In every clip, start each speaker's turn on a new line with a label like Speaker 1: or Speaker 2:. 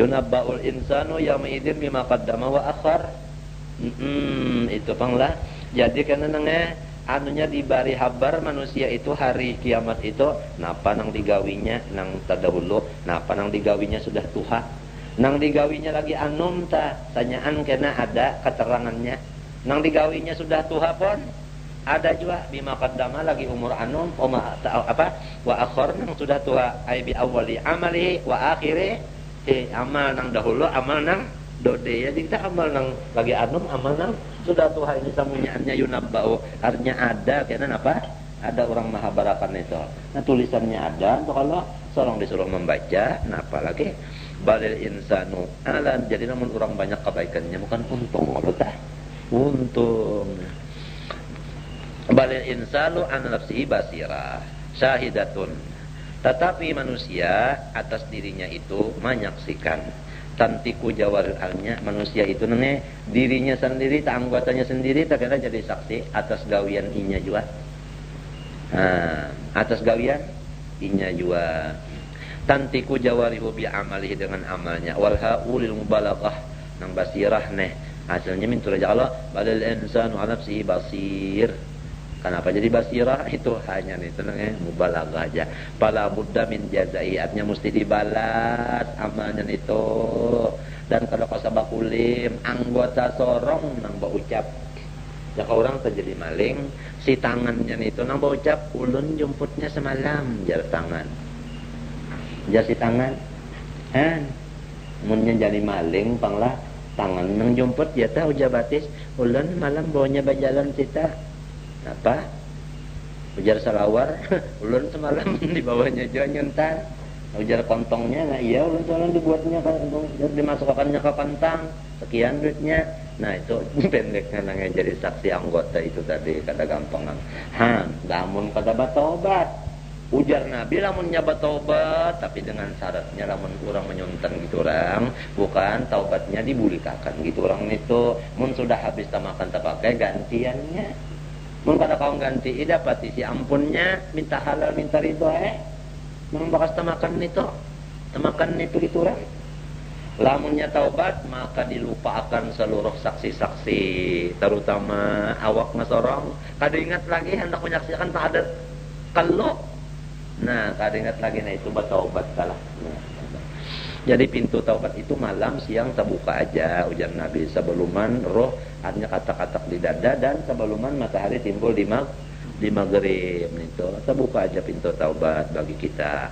Speaker 1: Yunabba'ul insanu yawma idzin bima qaddama wa akhar. Itu panglah. Jadi kana nangnya anunya dibari habar manusia itu hari kiamat itu napa nang digawinya nang tadahulu, napa nang digawinya sudah tuha. Nang digawinya lagi anum ta tanyaan kena ada keterangannya. Nang digawinya sudah tuha pun ada juga bima qaddama lagi umur anum wa akhar nang sudah tua ai bi awwali amali wa akhiri amal nang dahulu amal nang dode ya kita amal nang lagi anum amal nang sudah tua ini samunyaannya yunabbau artinya ada kena apa ada orang mahabarakan itu nah tulisannya ada kalau seorang disuruh membaca nah apalagi balil insanu alan jadi namun orang banyak kebaikannya bukan untung apa tah untung balil insanu an nafsihi basirah syahidatun tetapi manusia atas dirinya itu menyaksikan tantiku jawaralnya manusia itu nene dirinya sendiri tak anggotanya sendiri tak kena jadi saksi atas gawian inya juga atas gawian inya juga tantiku jawarihu bi amalihi dengan amalnya walha ulil mubalaghah nang basirah neh hasilnya min turaja Allah balil insanu ala nafsihi basir. Kenapa jadi basirah itu hanya itu namanya mubalaghah aja. Fala budda min jazai artinya mesti dibalas amalnya itu. Dan kalau kasabakulim anggota sorong nang baucap. Ya orang terjadi maling si tangannya itu nang baucap ulun jemputnya semalam jar tangan. Jar si tangan. Munnya jadi maling panglah tangan nang jemput ya tahu jabatis ulun malam bawanya bajalan kita. Apa? Ujar salawar, ulun semalam di bawahnya juga nyentang. Ujar kontongnya, nah iya ulun semalam dibuatnya dimasukkannya ke kantang, sekian duitnya. Nah itu pendeknya nangnya jadi saksi anggota itu tadi kata gampangan. Lamun kata batobat. Ujar Nabi lamun nyabat taubat tapi dengan syaratnya lamun kurang menyuntan gitu orang, bukan taubatnya dibulikakan gitu orang itu. Mun sudah habis tamakan terpakai gantiannya. Mun kada kau ganti dapat isi ampunnya minta halal minta ridho membakas tamakan itu gitu orang lamunnya taubat maka dilupakan seluruh saksi-saksi terutama awak nasorong kada ingat lagi hendak menyaksikan tak ada kalau nah kada ingat lagi nah itu bertaubat kalah jadi pintu taubat itu malam siang terbuka aja ujar Nabi sebelum roh artinya kata-kata di dada dan sebelum matahari timbul di maghrib itu terbuka aja pintu taubat bagi kita.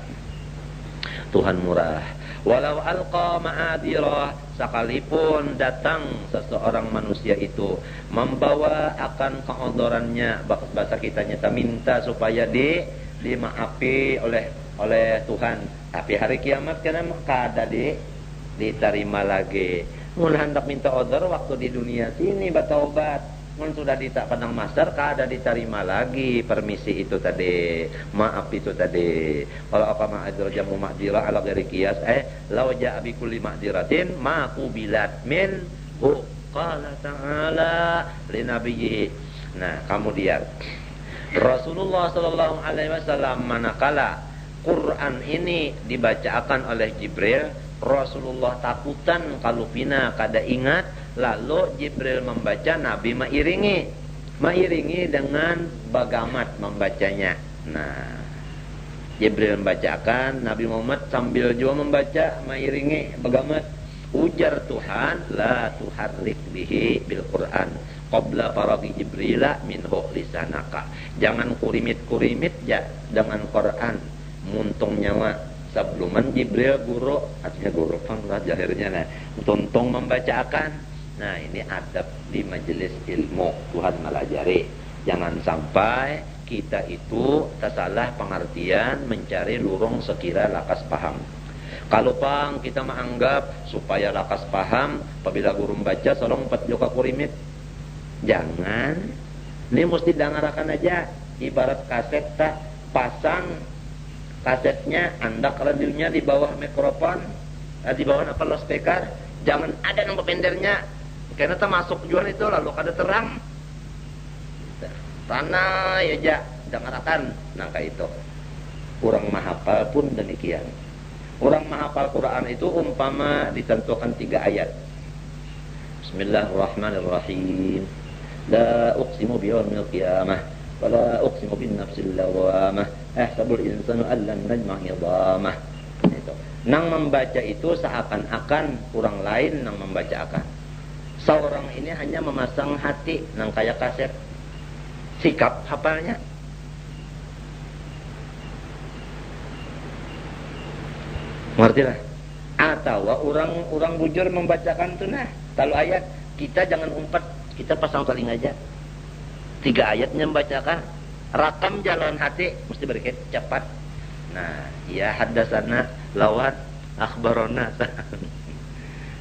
Speaker 1: Tuhan murah. Walau alqa ma'adirah sekalipun datang seseorang manusia itu membawa akan keodorannya bahasa kita nyata minta supaya dimaafi oleh Tuhan tapi hari kiamat karena kada diterima lagi. Mun hendak minta odor waktu di dunia sini bertaubat. Mun sudah ditak pandang masar kada diterima lagi permisi itu tadi. Maaf itu tadi. Kalau apa ma'adzur jamu ma'dzirah ala ghairi qiyas law ja'a bi kulli ma'dziratin ma qubilat min hu qala ta'ala li nabiyhi. Nah, kemudian Rasulullah sallallahu alaihi wasallam manakala Quran ini dibacakan oleh Jibril Rasulullah takutan kalau pina kada ingat lalu Jibril membaca Nabi mairingi dengan bagamat membacanya. Nah Jibril membacakan Nabi Muhammad sambil juga membaca mairingi bagamat ujar Tuhan la tuharrik bihi bil Quran qabla faraghi Jibrila minhu lisanaka jangan kurimit ya dengan Quran muntung nyawa sebelum Jibril guru artinya guru pangkat akhirnya nah tuntung membacakan. Nah ini adab di majelis ilmu Tuhan melajari jangan sampai kita itu tersalah pengertian mencari lurung sekira lakas paham. Kalau pang kita menganggap supaya lakas paham apabila guru membaca solong 4 joka kurimit jangan ini mesti dengarakan aja ibarat kaset tak pasang kasetnya andak radionya di bawah mikrofon di bawah apa loudspeaker jangan ada nomor pendernya karena termasuk jual itu lalu kada terang tanah ya dengarkan nangka itu kurang mahapal pun demikian Orang menghafal Quran itu umpama ditentukan 3 ayat. Bismillahirrahmanirrahim. La uqsimu biyaumil qiyamah wa la uqsimu bin nafsil lawamah. Ahsabul insanu allan najma' idhamah. Itu. Nang membaca itu seakan-akan orang lain nang membaca akan. Seorang ini hanya memasang hati nang kayak kaset. Sikap hafalnya. Ngerti lah. Atau orang bujur membacakan itu nah, kalau ayat kita jangan umpat, kita pasang teling aja. 3 ayatnya membacakan, rakam jalan hati mesti berikut cepat. Nah, ya haddasana lawat akhbarona.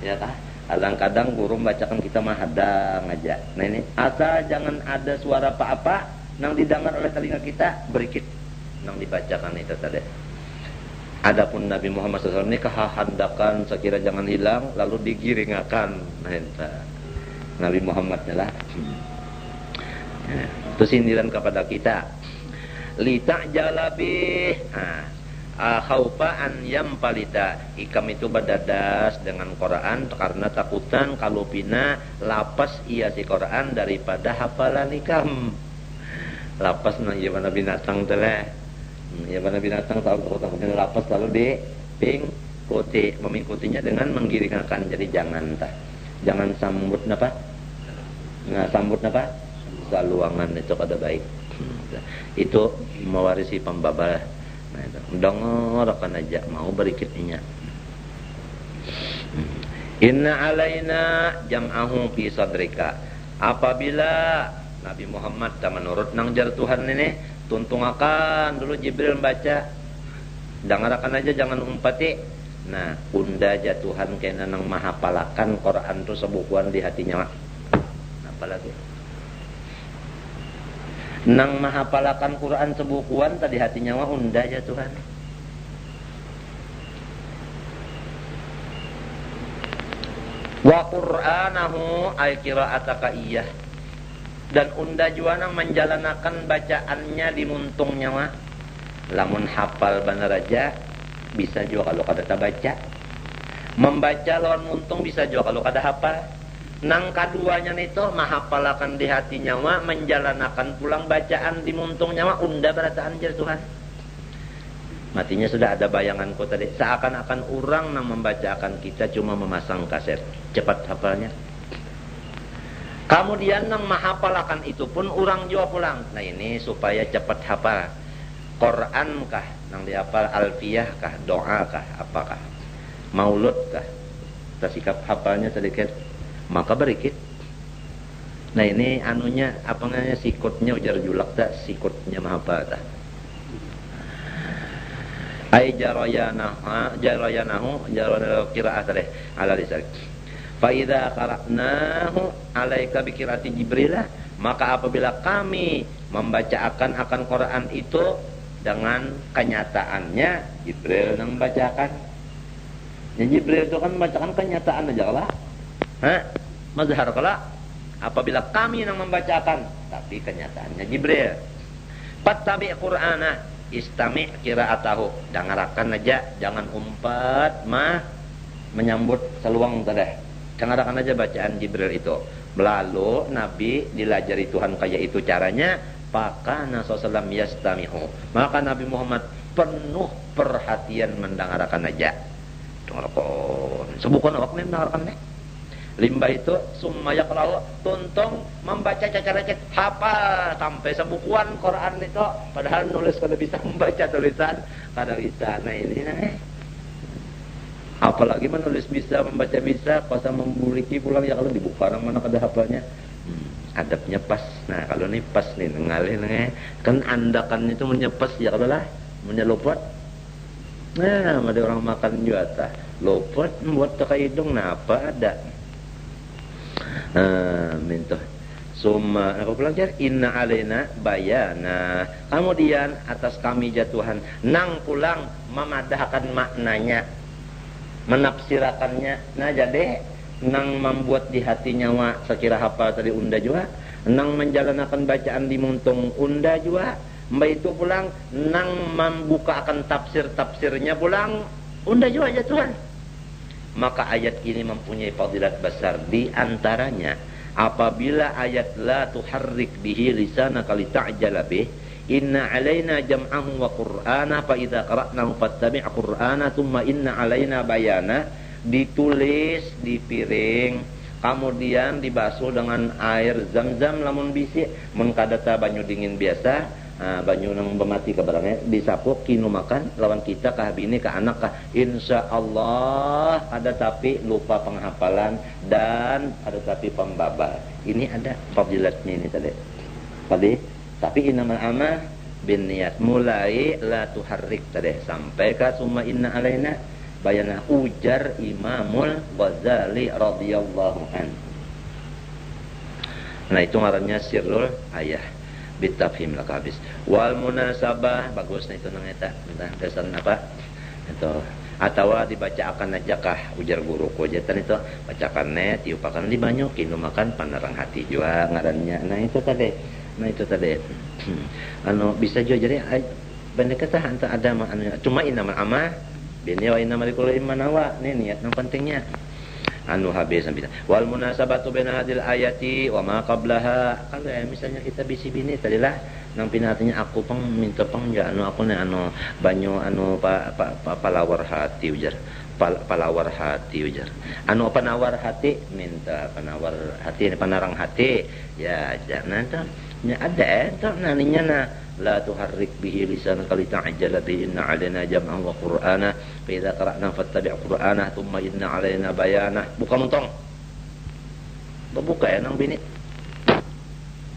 Speaker 1: Ya kah? Kadang-kadang guru membacakan kita mah hadang aja. Nah ini asal jangan ada suara apa-apa nang didengar oleh telinga kita, berikut nang dibacakan itu tadi. Adapun Nabi Muhammad SAW ini kehandakan sekira jangan hilang lalu digiringakan. Nah itu Nabi Muhammad lah. Itu sindiran kepada kita. Lita jalabi. Khaufa an yampalita. Ikam itu berdadas dengan Quran karena takutan kalau pina lapas ia si Quran daripada hafalan ikam. Lapas nang iya mana binatang teh. Ya mana binatang tahu takutnya lapas lalu diikuti, mengikutinya dengan menggiringkan. Jadi jangan sambut napa? Nah, sambut napa? Saluangan itu kada baik. Itu mewarisi pembabal. Nah, itu dengarkan aja mau berikutnya. Inna alaina jam'ahu fi sadrika. Apabila Nabi Muhammad menurut nang jar Tuhan ini tuntungakan dulu Jibril baca, dengarkan aja jangan umpati. Nah, unda aja Tuhan kena nang mahapalakan Quran tu sebukuan di hatinya. Apalagi nang mahapalakan Quran sebukuan tadi hatinya mah unda aja Tuhan. Wa Qur'anahu ay qira'ataka iyyah. Dan unda juanang menjalanakan bacaannya di muntung nyawa. Lamun hafal benar aja bisa juga kalau kada baca. Membaca lawan muntung bisa juga kalau kada hafal. Nang kaduanya itu mahafalakan di hati nyawa, menjalanakan pulang bacaan di muntung nyawa, unda berataan jar Tuhan. Matinya sudah ada bayanganku tadi. Seakan-akan orang nang membacakan kita cuma memasang kaset. Cepat hafalnya. Kemudian nang mahafalakan itu pun orang jua pulang. Nah ini supaya cepat hafal. Quran kah? Nang dihafal alfiyah kah? Doa kah? Apakah? Maulud kah? Tersikap hafalnya sedikit. Maka berikit. Nah ini anunya apa namanya sikutnya ujar julak tak? Sikutnya mahafal tak? Ay jarayanahu qira'at ala lisan. Fa idza qara'nahu 'alaika bi qira'ati Jibril, maka apabila kami membacakan akan Quran itu dengan kenyataannya Jibril yang membacakan. Ya Jibril itu kan membacakan kenyataan aja lah. Mazhar kala apabila kami yang membacakan tapi kenyataannya Jibril. Fattabi' Qur'ana istami' qira'atahu. Dengarkan aja jangan umpat menyambut seluang tadi. Dengarkan aja bacaan Jibril itu. Lalu Nabi dilajari Tuhan kayak itu caranya. Pakana sallallahu yastami'u. Maka Nabi Muhammad penuh perhatian mendengarkan aja. Dengarkan. Sebukan awak mendengarkan nih. Limbah itu summa yaqra'u tuntung membaca cacar-cacar hafal sampai sebukuan Quran itu padahal nulis kada bisa membaca tulisan kada bisa. Nah ini apalagi menulis bisa membaca bisa kuasa memiliki pulang ya kalau dibuka orang mana kada hafalnya. Adabnya pas. Nah kalau ini pas nih ngalih kan andakan itu menyepas ya kalau lah menyelupot. Nah ada orang makan juga tah lupot buat tak hidung nah apa ada. Minta summa aku belajar inna alaina bayana. Kemudian atas kami jatuhan nang pulang memadahkan maknanya, menafsirakannya. Nah jadi nang membuat di hati nyawa sekira hafal tadi unda juga, nang menjalanakan bacaan di muntung unda juga. Mbak itu pulang nang membuka akan tafsir-tafsirnya pulang Unda juga aja Tuhan. Maka ayat ini mempunyai fadilat besar. Di antaranya apabila ayat la tuharrik bihi lisanaka lita'jala bih, inna alaina jam'ahu wa qur'ana fa idza qara'nahu fattabi' qur'ana thumma inna alaina bayana, ditulis di piring kemudian dibasuh dengan air zam-zam lamun bisi mun kadata banyu dingin biasa. Banyu nang bemati kabarangnya disapu kinu makan lawan kita kah bini kah anak kah insyaallah ada tapi lupa penghafalan dan ada tapi pembabal. Ini ada fadilatnya ini tadi tapi innamal amal binniyat, mulai la tuharrik tadi sampai ka summa inna alaina bayana, ujar Imamul Ghazali radhiyallahu an. Nah itu ngarannya sirrul ayah bitafhim lah habis. Wal munasabah bagusnya itu nang eta entah dasar apa itu atau dibaca akan aja kah ujar guru kojatan itu bacakan net diupakan di banyu kinu makan panerang hati juga ngarannya. Nah itu tadi anu bisa juga jadi bener kata anta ada anu cuma inamal amal bini wa inamal kulli manawa nih niat yang pentingnya anu habis sampai wal munasabatu baina hadil ayati wa ma qablaha. Kalau ya misalnya kita bisi bini tadilah nang pinatinya aku minta ya anu aku anu banyu anu palawar hati ujar palawar hati ujar anu penawar hati minta penawar hati panarang hati ya jangan tuh nya ada tuh naninya na la tuharrik bihi lisanaka lita'jala bihi inna 'alaina jam'ahu wa qur'ana fa idza qara'na fattabi' qur'ana thumma inna 'alaina bayana. Buka muntong buka ya nang bini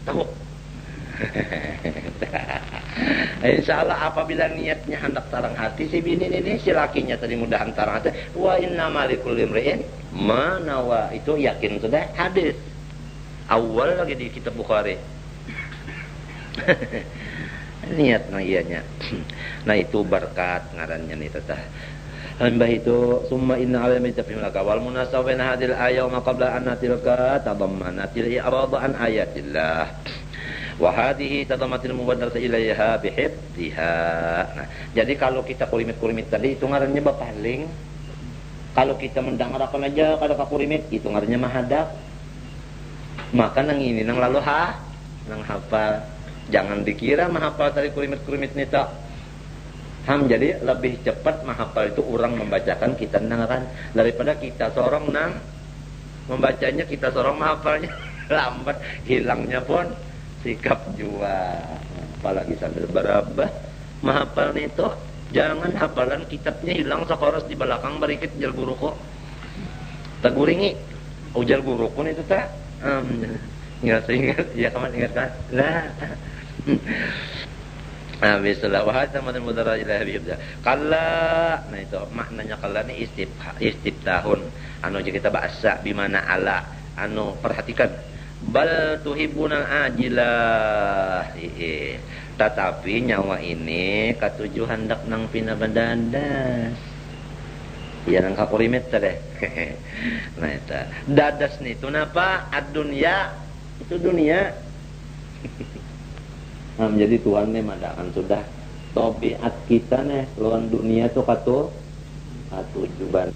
Speaker 1: tahu. Insyaallah apabila niatnya hendak tarang hati si bini ini si lakinya tadi mudahan tarang hati wa inna malikul imri'in manawa, itu yakin sudah hadis awal lagi di kitab Bukhari. Niat nah ianya. Nah itu berkat ngarannya nih tetah. Hamba itu summa inna alaihi tafhim laka wal munasabana hadil ayat ma qabla an tilka tadammanatil i'rad an ayatillah wa hadhihi tadammatil mubaddarata ilaiha bihifdhiha. Nah, jadi kalau kita kurimit-kurimit tadi itu ngarannya bapaling. Kalau kita mendengarkan aja kada kurimit itu ngarannya mahadap. Maka nang ini nang lalu nang hafal. Jangan dikira menghafal tadi kurimit-kurimit ini tak. Jadi lebih cepat menghafal itu orang membacakan kita dengarkan daripada kita sorong nang membacanya kita sorong menghafalnya lambat hilangnya pun sikap jua. Apalagi sambil berabah menghafal itu jangan hafalan kitabnya hilang sekoros di belakang berikit jar guru kok taguringi ujar guru pun itu tak ingat ya kamu ingat kan lah. Bismillah wa hadza madal mudarraj ila habibda kalla. Nah itu maknanya kalla ini istiftahun anu kita bahasa bimana ala anu perhatikan bal tuhibbunal ajilah tetapi nyawa ini katuju hendak nang pina bandadas ya nang kakurimet teh. Nah itu dadas nih itu napa ad-dunya itu dunia. Jadi Tuhan nih mandangan sudah tabiat kita nih lawan dunia tuh katujuban.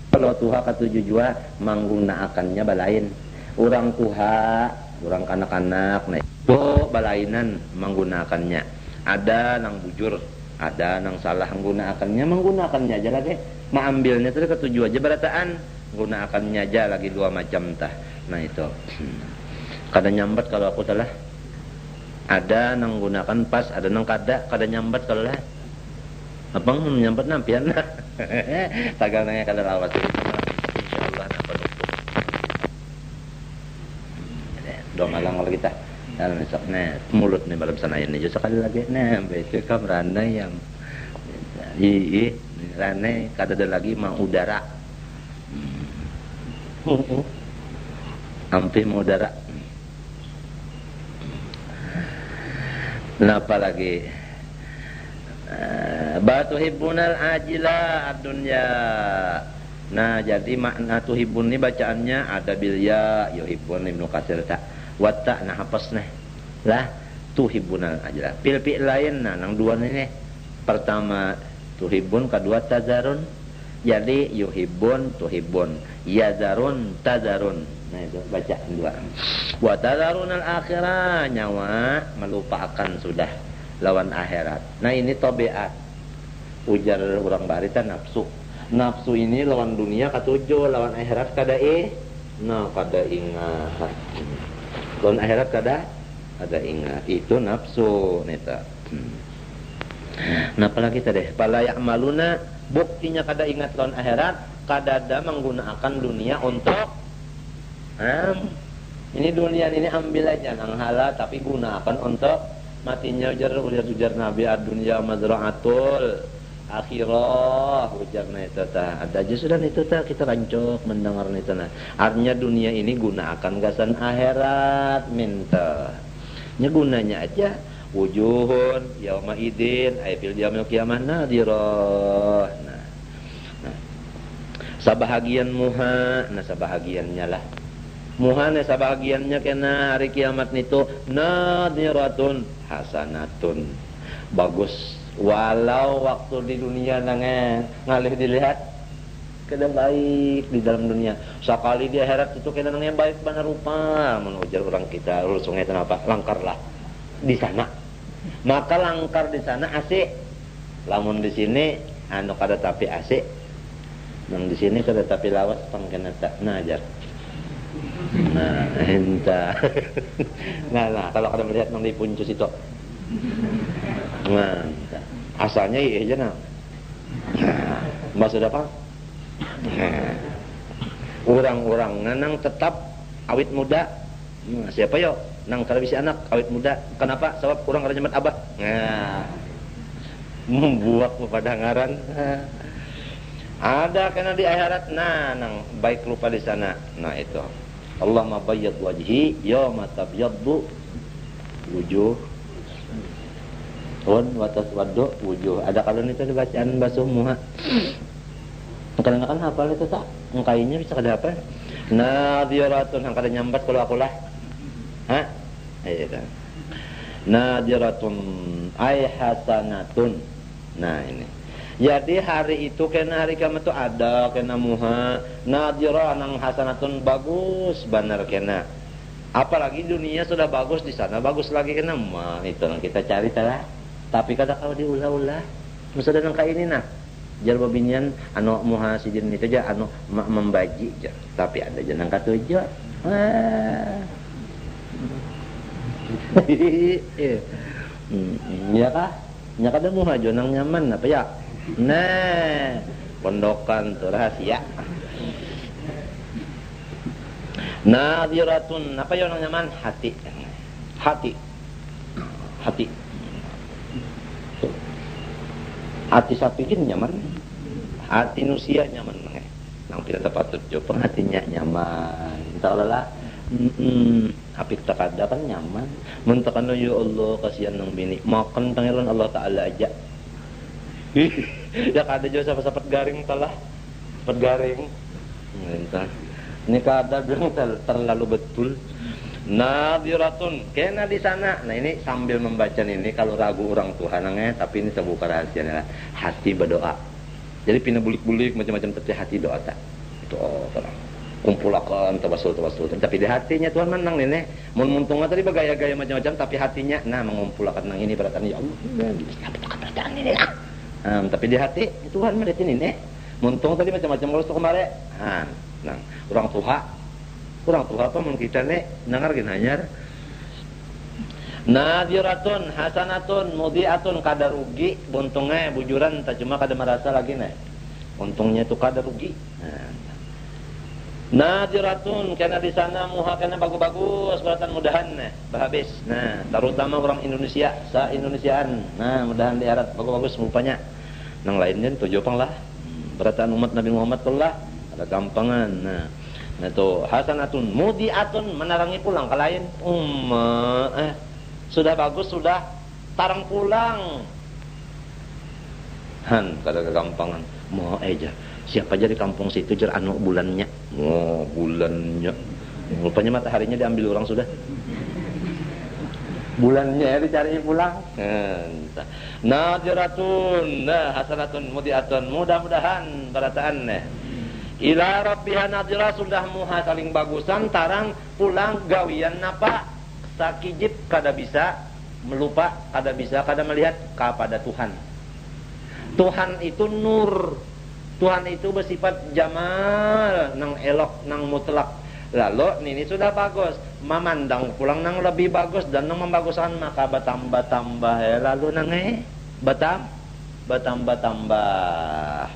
Speaker 1: Kalau Tuhan katujuan menggunakannya balain. Orang Tuhan, orang kanak-kanak nih. Tuh balainan menggunakannya. Ada nang bujur, ada nang salah menggunakannya aja lagi. Mengambilnya tuh ketujuan aja berataan, menggunakannya aja lagi dua macam tah. Nah itu. Kadang nyambat kalau aku salah. Ada nang gunakan pas, ada nang kada nyambat kalau lah. Abang nyambat nampian lah. Tagal nanya kada lawas. Insyaallah napa nutup. Dong alang kalau kita dalam esoknya mulut nih malam sanayan nih sekali lagi nah betul kamrana yang rane kada ada lagi mau udara. Hampir mau udara. Kenapa lagi? Batu hibunal ajila ad-dunya. Nah, jadi makna tuhibun ini bacaannya ada bil ya yuhibun Ibnu Katsir tak. Watta nah hapasna. Lah tuhibunal ajila. Pil lain nah nang dua ini. Pertama tuhibun, kedua tazarun. Jadi yuhibbun tuhibun, yazarun tazarun. Nah itu baca dua. Wa tazarunal akhirah, nyawa melupakan sudah lawan akhirat. Nah ini tabiat. Ujar orang barita nafsu. Nafsu ini lawan dunia katuju, lawan akhirat kada nah kada ingat. Lawan akhirat kada ingat. Itu nafsu neta. Nah apalagi tadi pala ya'maluna, buktinya kada ingat lawan akhirat, kada ada menggunakan dunia untuk ini dunia ini ambil aja nang halal, tapi gunakan untuk matinya. Ujar Nabi ad-dunya mazra'atul akhirah, ujarna itu tah. Ada aja sudah itu tah, kita rancok mendengar itu nah. Artinya dunia ini gunakan gasan akhirat minta. Nya gunanya aja wujuhun yauma idin ay fil yaumil qiyamah nadirah. Nah. Sabahagian muha, nah sabahagiannya lah. Muhana sabagiannya kena hari kiamat itu nadiratun hasanatun, bagus. Walau waktu di dunia ngalih dilihat kada baik di dalam dunia, sekali di akhirat itu kena yang baik benar rupa. Menujar orang kita sungai kenapa langkarlah di sana, maka langkar di sana asik. Lamun di sini anu kada tapi asik, nang di sini kada tapi lawas pangkena tak najar. Nah, entah. Nah, kalau ada melihat nang di puncus itu. Nah, asalnya iya aja nah. Maksud apa? Orang-orang nang tetap awit muda. Nah, siapa yo? Nang kada bisa anak awit muda. Kenapa? Sebab kurang kada nyemat abah. Nah. Membuat pepadangaran. Ada kena di akhirat nang baik lupa di sana. Nah, itu. Allahumma bayyid wajhi yawma tabyaddu wujuh wa taswaddu wujuh. Ada kalau itu bacaan bahasa muha. Kadang-kadang hafal itu tak? Engkainya bisa kada apa? Nadiratun yang kada nyambat kalau aku lah. Hah? Ayo dah. Nadiratun ay hasanatun. Nah ini. Jadi hari itu kena hari kiamat itu ada kena muha nadira nang hasanatun, bagus benar kena. Apalagi dunia sudah bagus di sana, bagus lagi kena mah itu yang kita cari telah. Tapi kata kalau diulah-ulah mesti nang kayak ini nah. Jar babinyan anu muha sidin itu aja anu membaji aja. Tapi ada jenang katuju. Iya kah? Nya kada muha jonang nyaman apa ya? Nah, pondokan tuh rahasia. Nadiratun, apa yang nyaman? Hati. Hati. Hati. Hati sapi kan nyaman. Hati manusia nyaman. Nang tidak tepat tujuh, hatinya nyaman. Entahlah. Apik takada kan nyaman. Muntakan ya Allah kasihan nang bini. Makan pangeran Allah Taala aja. Ya kada juga sapat garing talah. Sapat garing. Entah. Ini kada bilang terlalu betul. Nadiratun, kena di sana. Nah ini sambil membaca ini kalau ragu orang Tuhan nangnya, tapi ini terbuka rahasianya hati berdoa. Jadi pina bulik-bulik macam-macam tapi hati doa tak. Itu orang kumpulakan tawasul tapi di hatinya Tuhan menang nih. Mun muntungnya tadi bergaya-gaya macam-macam tapi hatinya mengumpulkan nang ini beratan ya Allah. Beratan ini lah. Tapi di hati Tuhan melihat ini nih. Muntung tadi macam-macam kalau kemarin. Nah, orang tua apa mun kita nih dengar gini hanyar. Nadiratun hasanatun mudiatun, kada rugi buntungnya bujuran tak cuma kada merasa lagi nih. Untungnya itu kada rugi. Nadiratun karena di sana muha kena bagus-bagus beratan mudahan nih habis. Nah, terutama orang Indonesia, se-Indonesiaan. Nah, mudahan di akhirat bagus-bagus rupanya. Nang lainnya tujuh pang lah. Beratan umat Nabi Muhammad lah ada gampangan. Nah itu hasanatun mudiatun, menarangi pulang ke lain. Sudah bagus sudah tarang pulang. Kada kegampangan. Mau aja. Siapa aja di kampung situ jar anu bulannya. Bulannya. Rupanya mataharinya diambil orang sudah. bulannya dicari pulang. Nadiratun, hasanatun mudiatun, mudah-mudahan barataan ila rabbiha nadira, sudah muha saling bagusan tarang pulang gawian napa sakijib kada bisa melupa, kada bisa kada melihat kepada Tuhan. Tuhan itu nur, Tuhan itu bersifat jamal, nang elok, nang mutlak. Lalu ini sudah bagus, memandang pulang nang lebih bagus dan nang membaguskan maka bertambah-tambah lalu nang bertambah-tambah.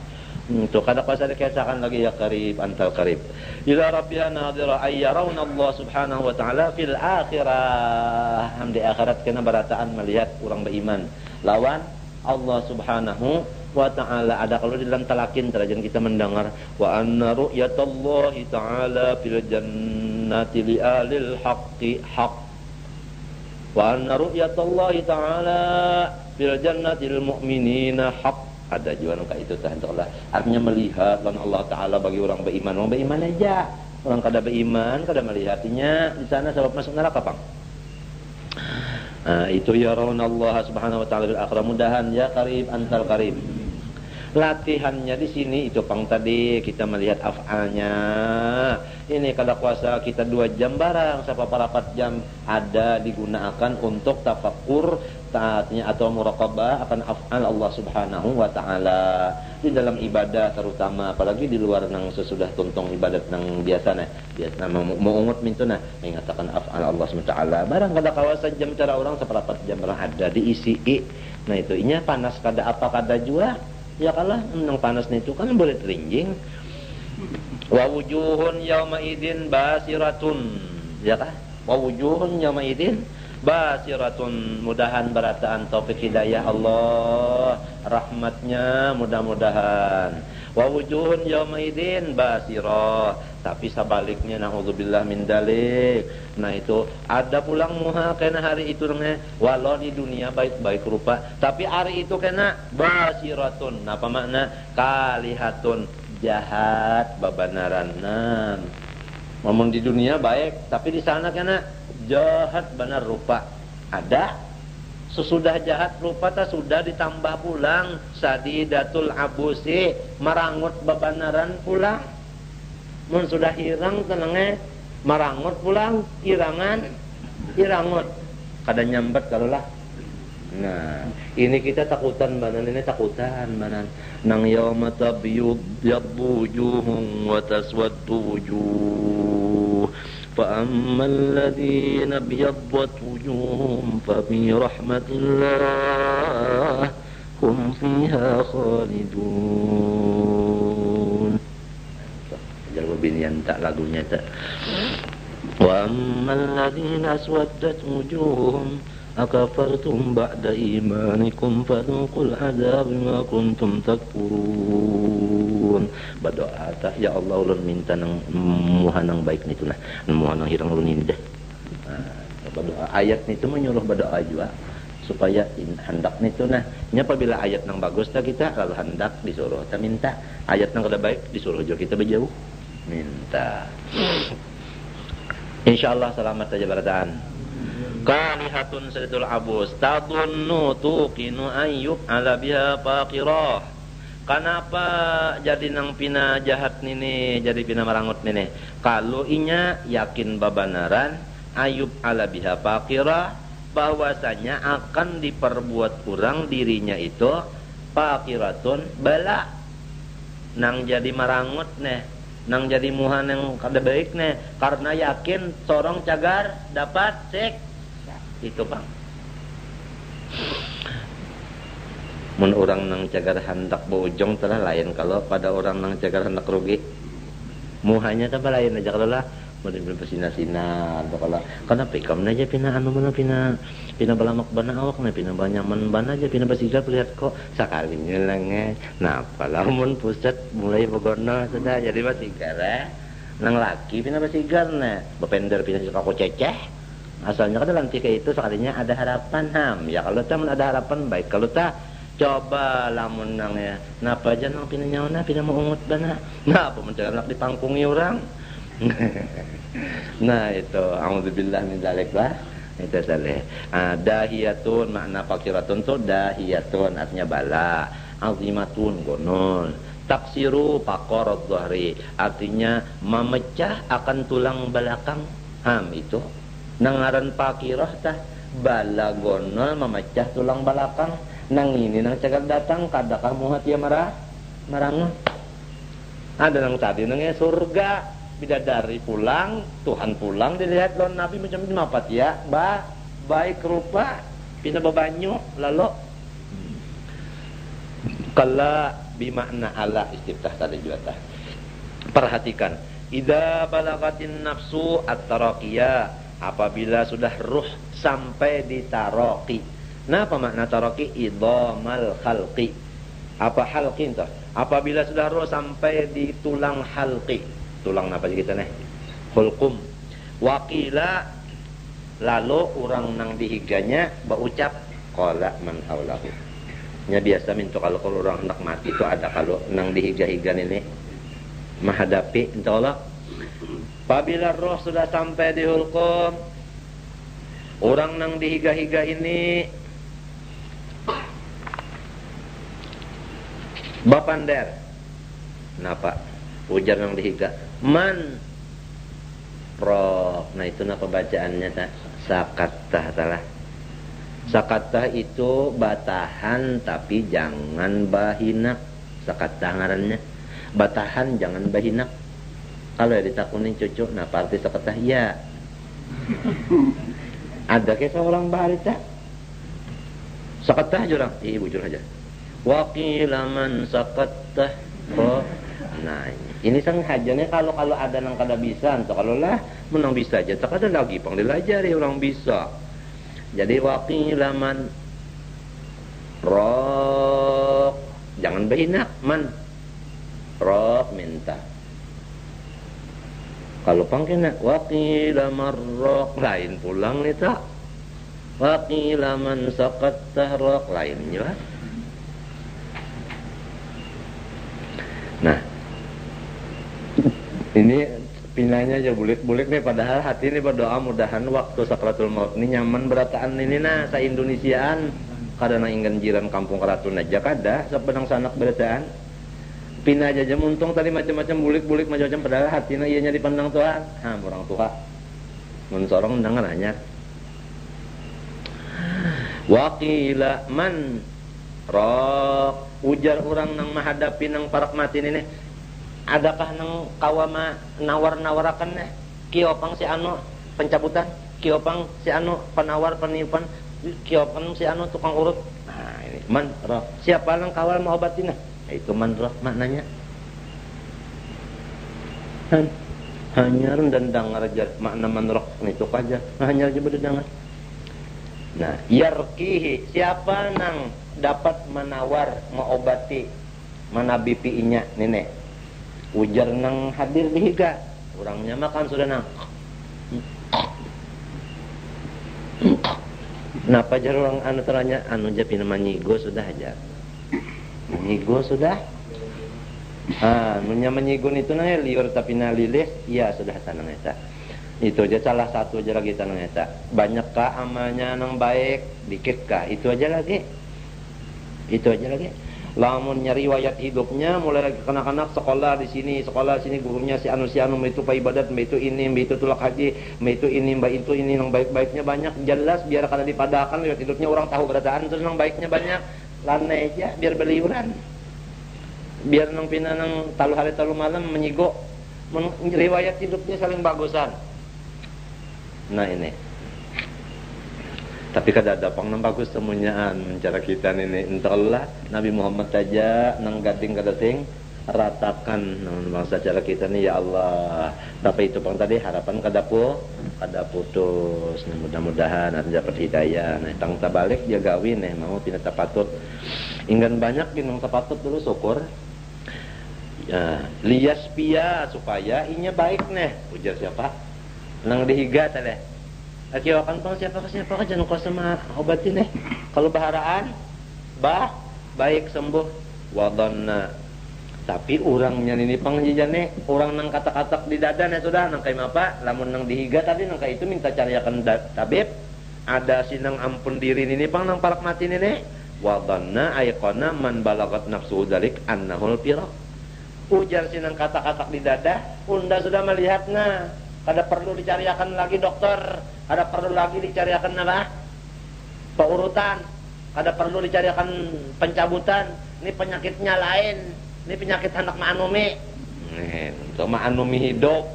Speaker 1: Itu kada kuasa dikesakan lagi ya karib antal karib. Ila rabbiha nadira ay yarawna Allah subhanahu wa ta'ala fil akhirah. Di akhirat kena barataan melihat orang beriman lawan Allah subhanahu wa ta'ala. Ada kalau di dalam talakin terajan kita mendengar wa anna ru'yatallahi ta'ala fil jannati li alil haqqi haqq wa anna ru'yatallahi ta'ala fil jannati lil mu'minina haqq. Ada juga nuka itu Allah. Artinya melihat Allah Ta'ala bagi orang beriman. Orang beriman aja. Orang kada beriman, kada melihatnya di sana sebab masuk neraka pang. Itu ya Allah Subhanahu wa ta'ala bil akhirah. Mudahan ya karib antal karib. Latihannya di sini itu pang tadi kita melihat af'alnya. Ini kada kuasa kita 2 jam barang, sampai 4 jam ada digunakan untuk tafakur taatnya atau muraqabah akan af'al Allah Subhanahu wa ta'ala di dalam ibadah, terutama apalagi di luar nang sesudah tuntung ibadat nang biasa mau ungut mintuna mengatakan af'al Allah Subhanahu wa ta'ala barang kada kawasan jam cara orang 1/4 jam barang ada diisi. Nah itu inya panas kada apa kada jua ya kalah nang panas itu kan boleh terinjing. Wa wujuhun yauma idin basiratun, ya kah? Wa wujuhun yauma idin basiratun, mudahan barataan taufik hidayah Allah, rahmatnya mudah-mudahan. Wa wujuhun yauma idin basirah, tapi sebaliknya naudzubillah min dalik. Nah itu ada pulang muha kena hari itu walau di dunia baik-baik rupa, tapi hari itu kena basiratun. Apa makna? Kalihatun, jahat babanaran. Ngomong di dunia baik, tapi di sana kena jahat benar rupa. Ada sesudah jahat rupa tak sudah ditambah pulang sadidatul abusi, marangut babanaran pulang. Mun sudah hirang tenangnya marangut pulang, irangan irangut kada nyambet kalau lah. Nah, ini kita takutan banan, ini takutan banan. Nang yauma tabyaddu wujuhum wa taswaddu wujuh. Fa ammal ladzina biyaddat wujuhum fa fi rahmatillah hum fiha khalidun. Ajar binian tak lagunya tak. Wa ammal ladzina aswaddat wujuhum akafartum ba'da imanikum fadhuqul adzab bima kuntum takfurun. Berdoa tak ya Allah ulun minta nang muhanang baik nitu nah, muhanang hirang ulun indah. Berdoa ayat nitu menyuruh berdoa juga supaya hendak nitu nah. Nya apabila ayat nang bagus tak kita lalu hendak disuruh ta minta, ayat nang kada baik disuruh juga kita berjauh minta. Insyaallah selamat saja barataan. Kalihatun sadatul abus tadunnu tuqinu ayyub ala biha faqirah. Kenapa jadi nang pina jahat nini, jadi pina marangut nini? Kalau inya yakin babanaran Ayub ala biha faqirah, bahwasanya akan diperbuat kurang dirinya itu faqiratun bala. Nang jadi marangut neh, nang jadi muhan yang kada baik neh, karena yakin sorong cagar dapat sek. Itu bang. Mun orang nang cagar hendak bojong telah lain kalau pada orang nang cagar hendak rugi. Muhanya tambah lain aja kalau lah. Mun bersina-sina kalau karena pekam aja pina anu mana pina balamak bana awak na pina banyak man bana aja pina basigar lihat kok sakalinya lang nah apalah mun pusat mulai bogorna sudah jadi basigar nang laki pina basigar na bepender pina suka kok ceceh. Asalnya kan lantik itu sekalinya ada harapan ya kalau tak ada harapan baik kalau tak coba lamun nang ya napa aja nang pinanya pina mau ungut bana nah apa mencari anak dipangkungi orang. Nah itu auzubillah min dzalik lah. Itu saleh. Dahiyatun makna fakiratun tuh dahiyatun artinya bala, azimatun gonol. Taksiru pakorot dhahri artinya memecah akan tulang belakang. Itu nangaran pakirah tah bala gonol memecah tulang belakang. Nang ini nang cakap datang kada kamu hati marah marangon. Ada nang tadi nang surga bidadari pulang, Tuhan pulang dilihat lawan Nabi macam apa ya? Baik rupa pina babanyu lalu kala bimakna ala istiftah tadi juga tah. Perhatikan, idza balagatin nafsu at-taraqiyah, apabila sudah ruh sampai di taraqi. Nah, apa makna taraqi? Idhamal khalqi. Apa halqi itu? Apabila sudah ruh sampai di tulang halqi. Tulang apa sih kita nih? Hulqum. Wakila lalu orang nang dihiganya berucap qala man haulahu. Nya biasa minta kalau orang hendak mati itu ada kalau nang dihiga-higan ini menghadapi insyaallah. Apabila roh sudah sampai di hulqum, orang nang dihiga-higa ini bapander. Kenapa? Ujar nang dihiga. Man roh. Nah itu napa bacaannya tak? Sakatah salah. Sakatah itu batahan tapi jangan bahinak. Sakatah ngarannya. Batahan jangan bahinak. Kalau ya ditakunin cucu, nah arti sakatah ya. Ada ke seorang baharita? Sakatah jurang, ibu jurang aja. Waqila man sakatah roh. Nah ini sang hajanya kalau ada nang kada bisa, atau kalau lah menang bisa aja, tak ada lagi pang dilajari orang bisa. Jadi waqila man rok, jangan behinak man rok minta. Kalau pangkina waqila marrok lain pulang nih tak. Waqila man saqat tahrok lainnya. Nah ini pinanya aja bulik-bulik nih, padahal hati ini berdoa mudahan waktu sakratul maut ini nyaman berataan ini nah sa Indonesiaan kada nang ingin jiran kampung Keratun aja kada sepenang sanak berataan pina aja muntung tadi macam-macam bulik-bulik macam-macam padahal hatinya ianya dipandang Tuhan. Orang tua mun sorong nang nanya waqila man rok ujar orang nang menghadapi nang parak mati ini. Adakah nang kawama nawar-nawarakan kiopang si anu pencabutan, kiopang si anu penawar peniupan, kiopang si anu tukang urut. Nah ini man roh. Siapa nang kawal mau obatin? Nah itu man roh maknanya. Hanya dan dengar aja makna man roh itu aja. Hanya aja berdengar. Nah yarkihi siapa nang dapat menawar mengobati manabipinya nenek. Ujar nang hadir dihiga, orangnya makan sudah nang. Kenapa jar orang anu teranya anu japina manyigo sudah aja. Manyigo sudah. Nunya manyigo itu nang liur tapi nalilis, iya sudah tanang eta. Itu aja salah satu aja lagi tanang eta. Banyak kah amalnya nang baik, dikit kah? Itu aja lagi. Itu aja lagi. Lamun nyari riwayat hidupnya mulai lagi kanak-kanak sekolah di sini gurunya si anu mbak itu pa ibadat mbak itu ini mbak itu tulak haji mbak itu ini mbak itu ini nang baik-baiknya banyak jelas biar kada dipadakan riwayat hidupnya orang tahu berataan terus nang baiknya banyak lana aja biar beliuran biar nang pina nang talu hari talu malam menyigo riwayat hidupnya saling bagusan. Nah ini tapi kada ada pang nang bagus temunyaan cara kita ini entahlah Nabi Muhammad saja nang gading kadating ratakan nang bangsa cara kita nih ya Allah. Tapi itu pang tadi harapan kada putus. Nah, mudah-mudahan ada dapat hidayah. Nah tang tabalik dia gawin mau pinata patut inggan banyak ginung tapatut dulu syukur ya lias pia supaya inya baik ujar siapa nang dihiga tadi. Akiwakan pang siapa jangan kau sama obatin kalau baharaan baik sembuh wadonna. Tapi orangnya ini pang jijane orang nang kata-kata di dada sudah nang kayak apa lamun nang dihiga tadi nang kayak itu minta cariakan tabib ada sinang ampun diri ini pang nang parak mati ini wa dhanna ayqana man balagat nafsuhu dzalik annahul firaq. Ujar sinang kata-kata di dada, unda sudah melihatnya. Kada perlu dicariakan lagi dokter, kada perlu lagi dicariakan apa? Paurutan, kada perlu dicariakan pencabutan. Ini penyakitnya lain. Ini penyakit anak ma'anumi. Untuk ma'anumi hidup.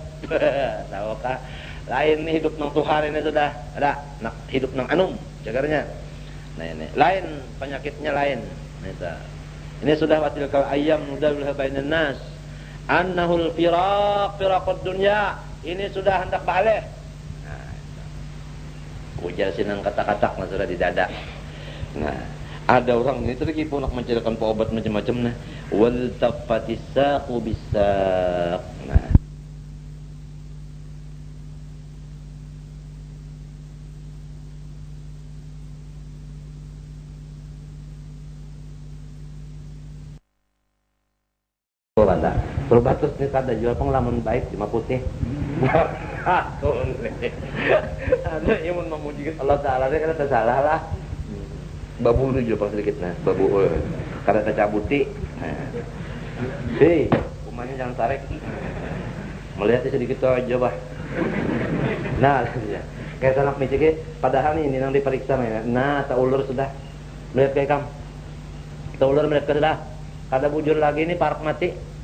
Speaker 1: Tahu kah? Lain nih hidup nang Tuhan ini sudah ada. Hidup nang anum, jagarnya. Nah ini lain penyakitnya lain. Ini sudah watilkal ayyam nudawiluha bainan nas. Annahul firaqud dunya. Ini sudah hendak balik. Nah, ujar sinang kata-kata sudah di dada. Nah, ada orang ini tadi pun nak mencarikan obat macam-macam nah. Wal tafatis saqu bisaq. Nah, ada berbatus ni kada jual pengalaman baik cuma putih. Ada yang memuji Allah Taala dia kada salah lah. Babu tu juga sedikit nah, babu kada tercabuti. Hei, kumanya jangan tarik. Melihat sedikit tu aja bah. Nah, kayak sanak micik padahal ini nang diperiksa nah, tak ulur sudah. Melihat kayak kam. Tak ulur melihat sudah. Kada bujur lagi ini parak mati.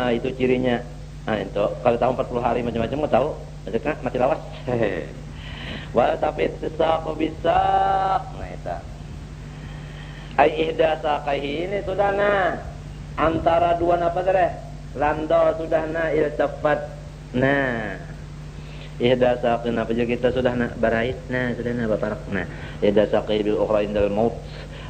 Speaker 1: Itu cirinya. Nah, itu kalau tahu 40 hari macam-macam mau tahu, maksudnya mati lawas. Wa tapi sesaq bisa. Nah, itu. Ai ihda saqaihi ini sudah nah. Antara dua apa tadi? Lando sudah nah iltafat. Nah. Ihda saqin apa juga kita sudah nak barait. Nah, sudah nak baparak. Nah, ihda saqi bil ukhra indal maut.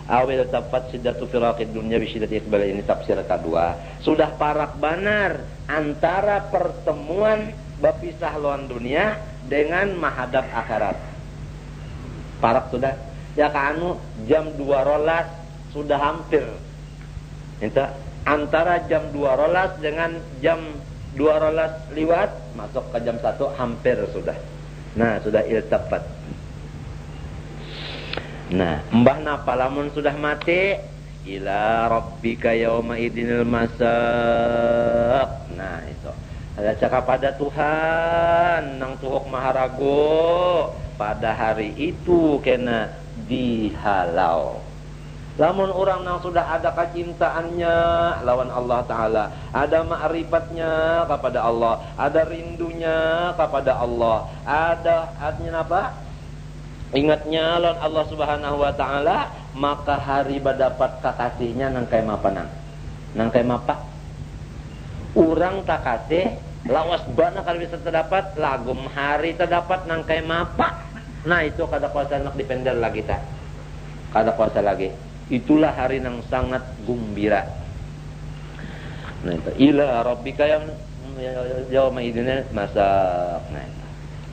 Speaker 1: Awil tapat siddatu firaqid dunya bi syiddati iqbal, ini tafsir kedua. Sudah parak banar antara pertemuan berpisah lawan dunia dengan menghadap akhirat. Parak sudah. Ya kanu jam 2 rolas sudah hampir. Itu antara jam 2 rolas dengan jam 2 rolas liwat masuk ke jam 1 hampir sudah. Nah, sudah iltafat. Nah, mbah napa lamun sudah mati ila rabbika yauma idinil masaq. Nah, itu. Ada cakap pada Tuhan nang tuhuk maharago pada hari itu kena dihalau. Lamun orang yang sudah ada kecintaannya lawan Allah Ta'ala, ada ma'rifatnya kepada Allah, ada rindunya kepada Allah, ada artinya apa? Ingatnya lawan Allah Subhanahu wa Ta'ala, maka hari berdapat kakasihnya nang kaya mapa nang kaya mapa. Urang takasih lawas bana kalau bisa terdapat lagum hari terdapat nang kaya mapa. Nah, itu kada kuasa nak dipender lagi ta. Kada kuasa lagi. Itulah hari yang sangat gembira. Nah, itu ila rabbika yauma idin masak. Nah,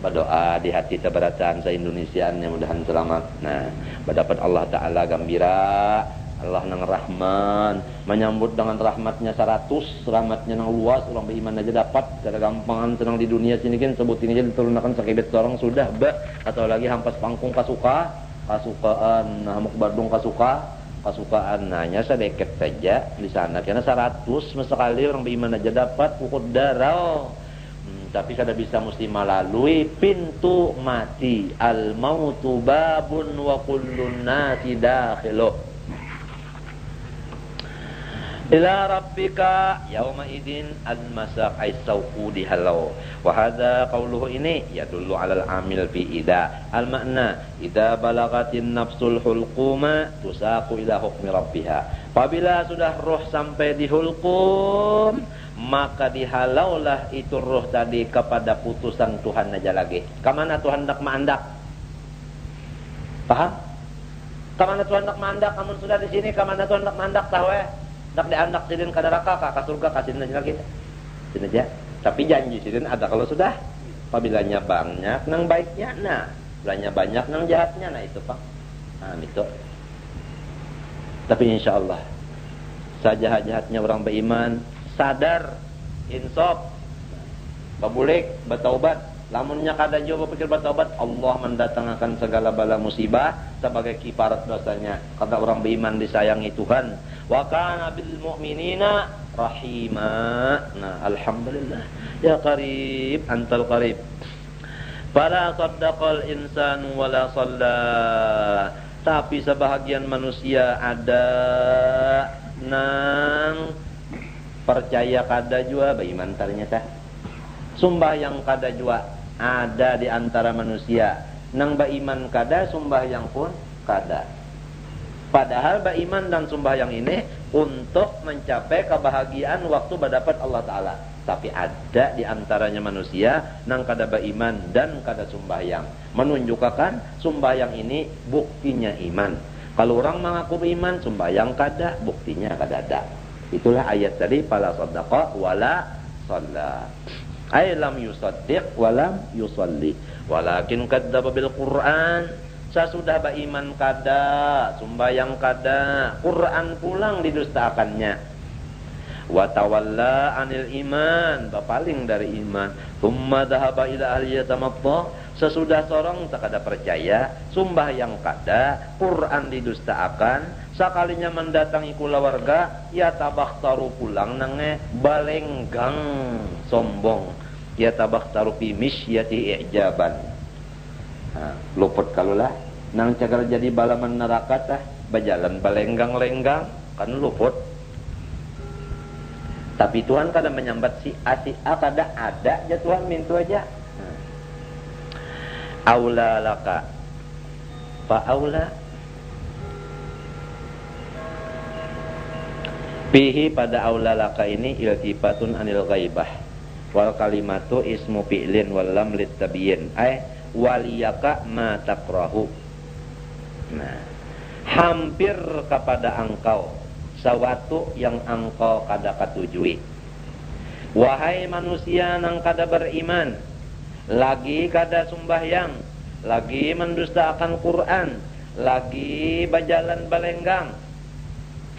Speaker 1: berdoa di hati teberatan se-Indonesiaan yang mudahan selamat. Nah, berdapat Allah Ta'ala gembira. Allah nang Rahman menyambut dengan rahmatnya 100, rahmatnya nang luas, orang beriman aja dapat. Cara gampangan senang di dunia sini kan sebutin aja diturunkan sakibet orang sudah atau lagi hampas pangkung kasukaan, hamuk badung kasukaan hanya sedikit saja di sana karena 100 sekali orang beriman aja dapat pukul darah. Tapi kada bisa mesti melalui pintu mati. Al mautu babun wa kullun nasi dakhiluh. Ila rabbika yauma idin al-masaq ay sauqu dihalau. Wa hadza qauluhu ini yadullu 'alal amil fi ida. Al makna idza balagatin nafsul hulquma tusaqu ila hukmi rabbiha. Apabila sudah roh sampai di hulqum, maka dihalaulah itu roh tadi kepada putusan Tuhan aja lagi. Kemana Tuhan hendak mandak? Paham? Kemana Tuhan hendak mandak? Kamu sudah di sini, kemana Tuhan hendak mandak? Tahu hendak diandak sidin ke neraka, ke surga, kasih aja lagi. Sini aja. Tapi janji sidin ada kalau sudah. Apabila banyak nang baiknya, nah, bilanya banyak nang jahatnya, nah itu Pak. Nah, itu. Tapi insya Allah sajahat-jahatnya orang beriman sadar insaf kabulik bertaubat. Lamunnya kada jua berpikir bertaubat, Allah mendatangkan segala bala musibah sebagai kifarat dosanya. Kata orang beriman disayangi Tuhan. Wa kana bil mu'minina rahima. Nah, alhamdulillah. Ya qarib, antal qarib. Fala saddaqal insanu wala shalla. Tapi sebahagian manusia ada nang percaya kada jua beriman ternyata. Sumbah yang kada jua ada di antara manusia nang beriman kada, sembahyang pun kada. Padahal beriman dan sembahyang ini untuk mencapai kebahagiaan waktu berdapat Allah Ta'ala. Tapi ada di antaranya manusia nang kada beriman dan kada sembahyang, menunjukkan sembahyang ini buktinya iman. Kalau orang mengaku beriman, sembahyang kada, buktinya kada ada. Itulah ayat tadi, fala saddaqa wala shalla. Ay lam yusaddiq walam yusalli walakin kadzdzaba bil Qur'an. Sesudah beriman kada, sembahyang kada, Quran pulang didustakannya. Wa tawalla anil iman, berpaling dari iman. Tsumma dhahaba ila ahli yatamatta. Sesudah sorong tak ada percaya, sembahyang kada, Quran didustakan. Sakalinya mendatangi keluarga, ya tabakhtaru pulang nange balenggang sombong. Ya tabakhtaru fi misyati i'jaban. Luput kalulah nang cagar jadi balaman neraka tah bajalan balenggang-lenggang kan luput. Tapi Tuhan kada menyambat si A kada ada aja Tuhan mintu aja. Aula laka fa aula fihi pada aula laka ini iltifatun anil ghaibah. Wal kalimatu ismu fi'lin wal lam litabyin ay waliyaka ma takrahu. Nah, hampir kepada engkau sewatu yang engkau kada katujui. Wahai manusia nang kada beriman, lagi kada sembahyang, lagi mendustakan Quran, lagi berjalan balenggang,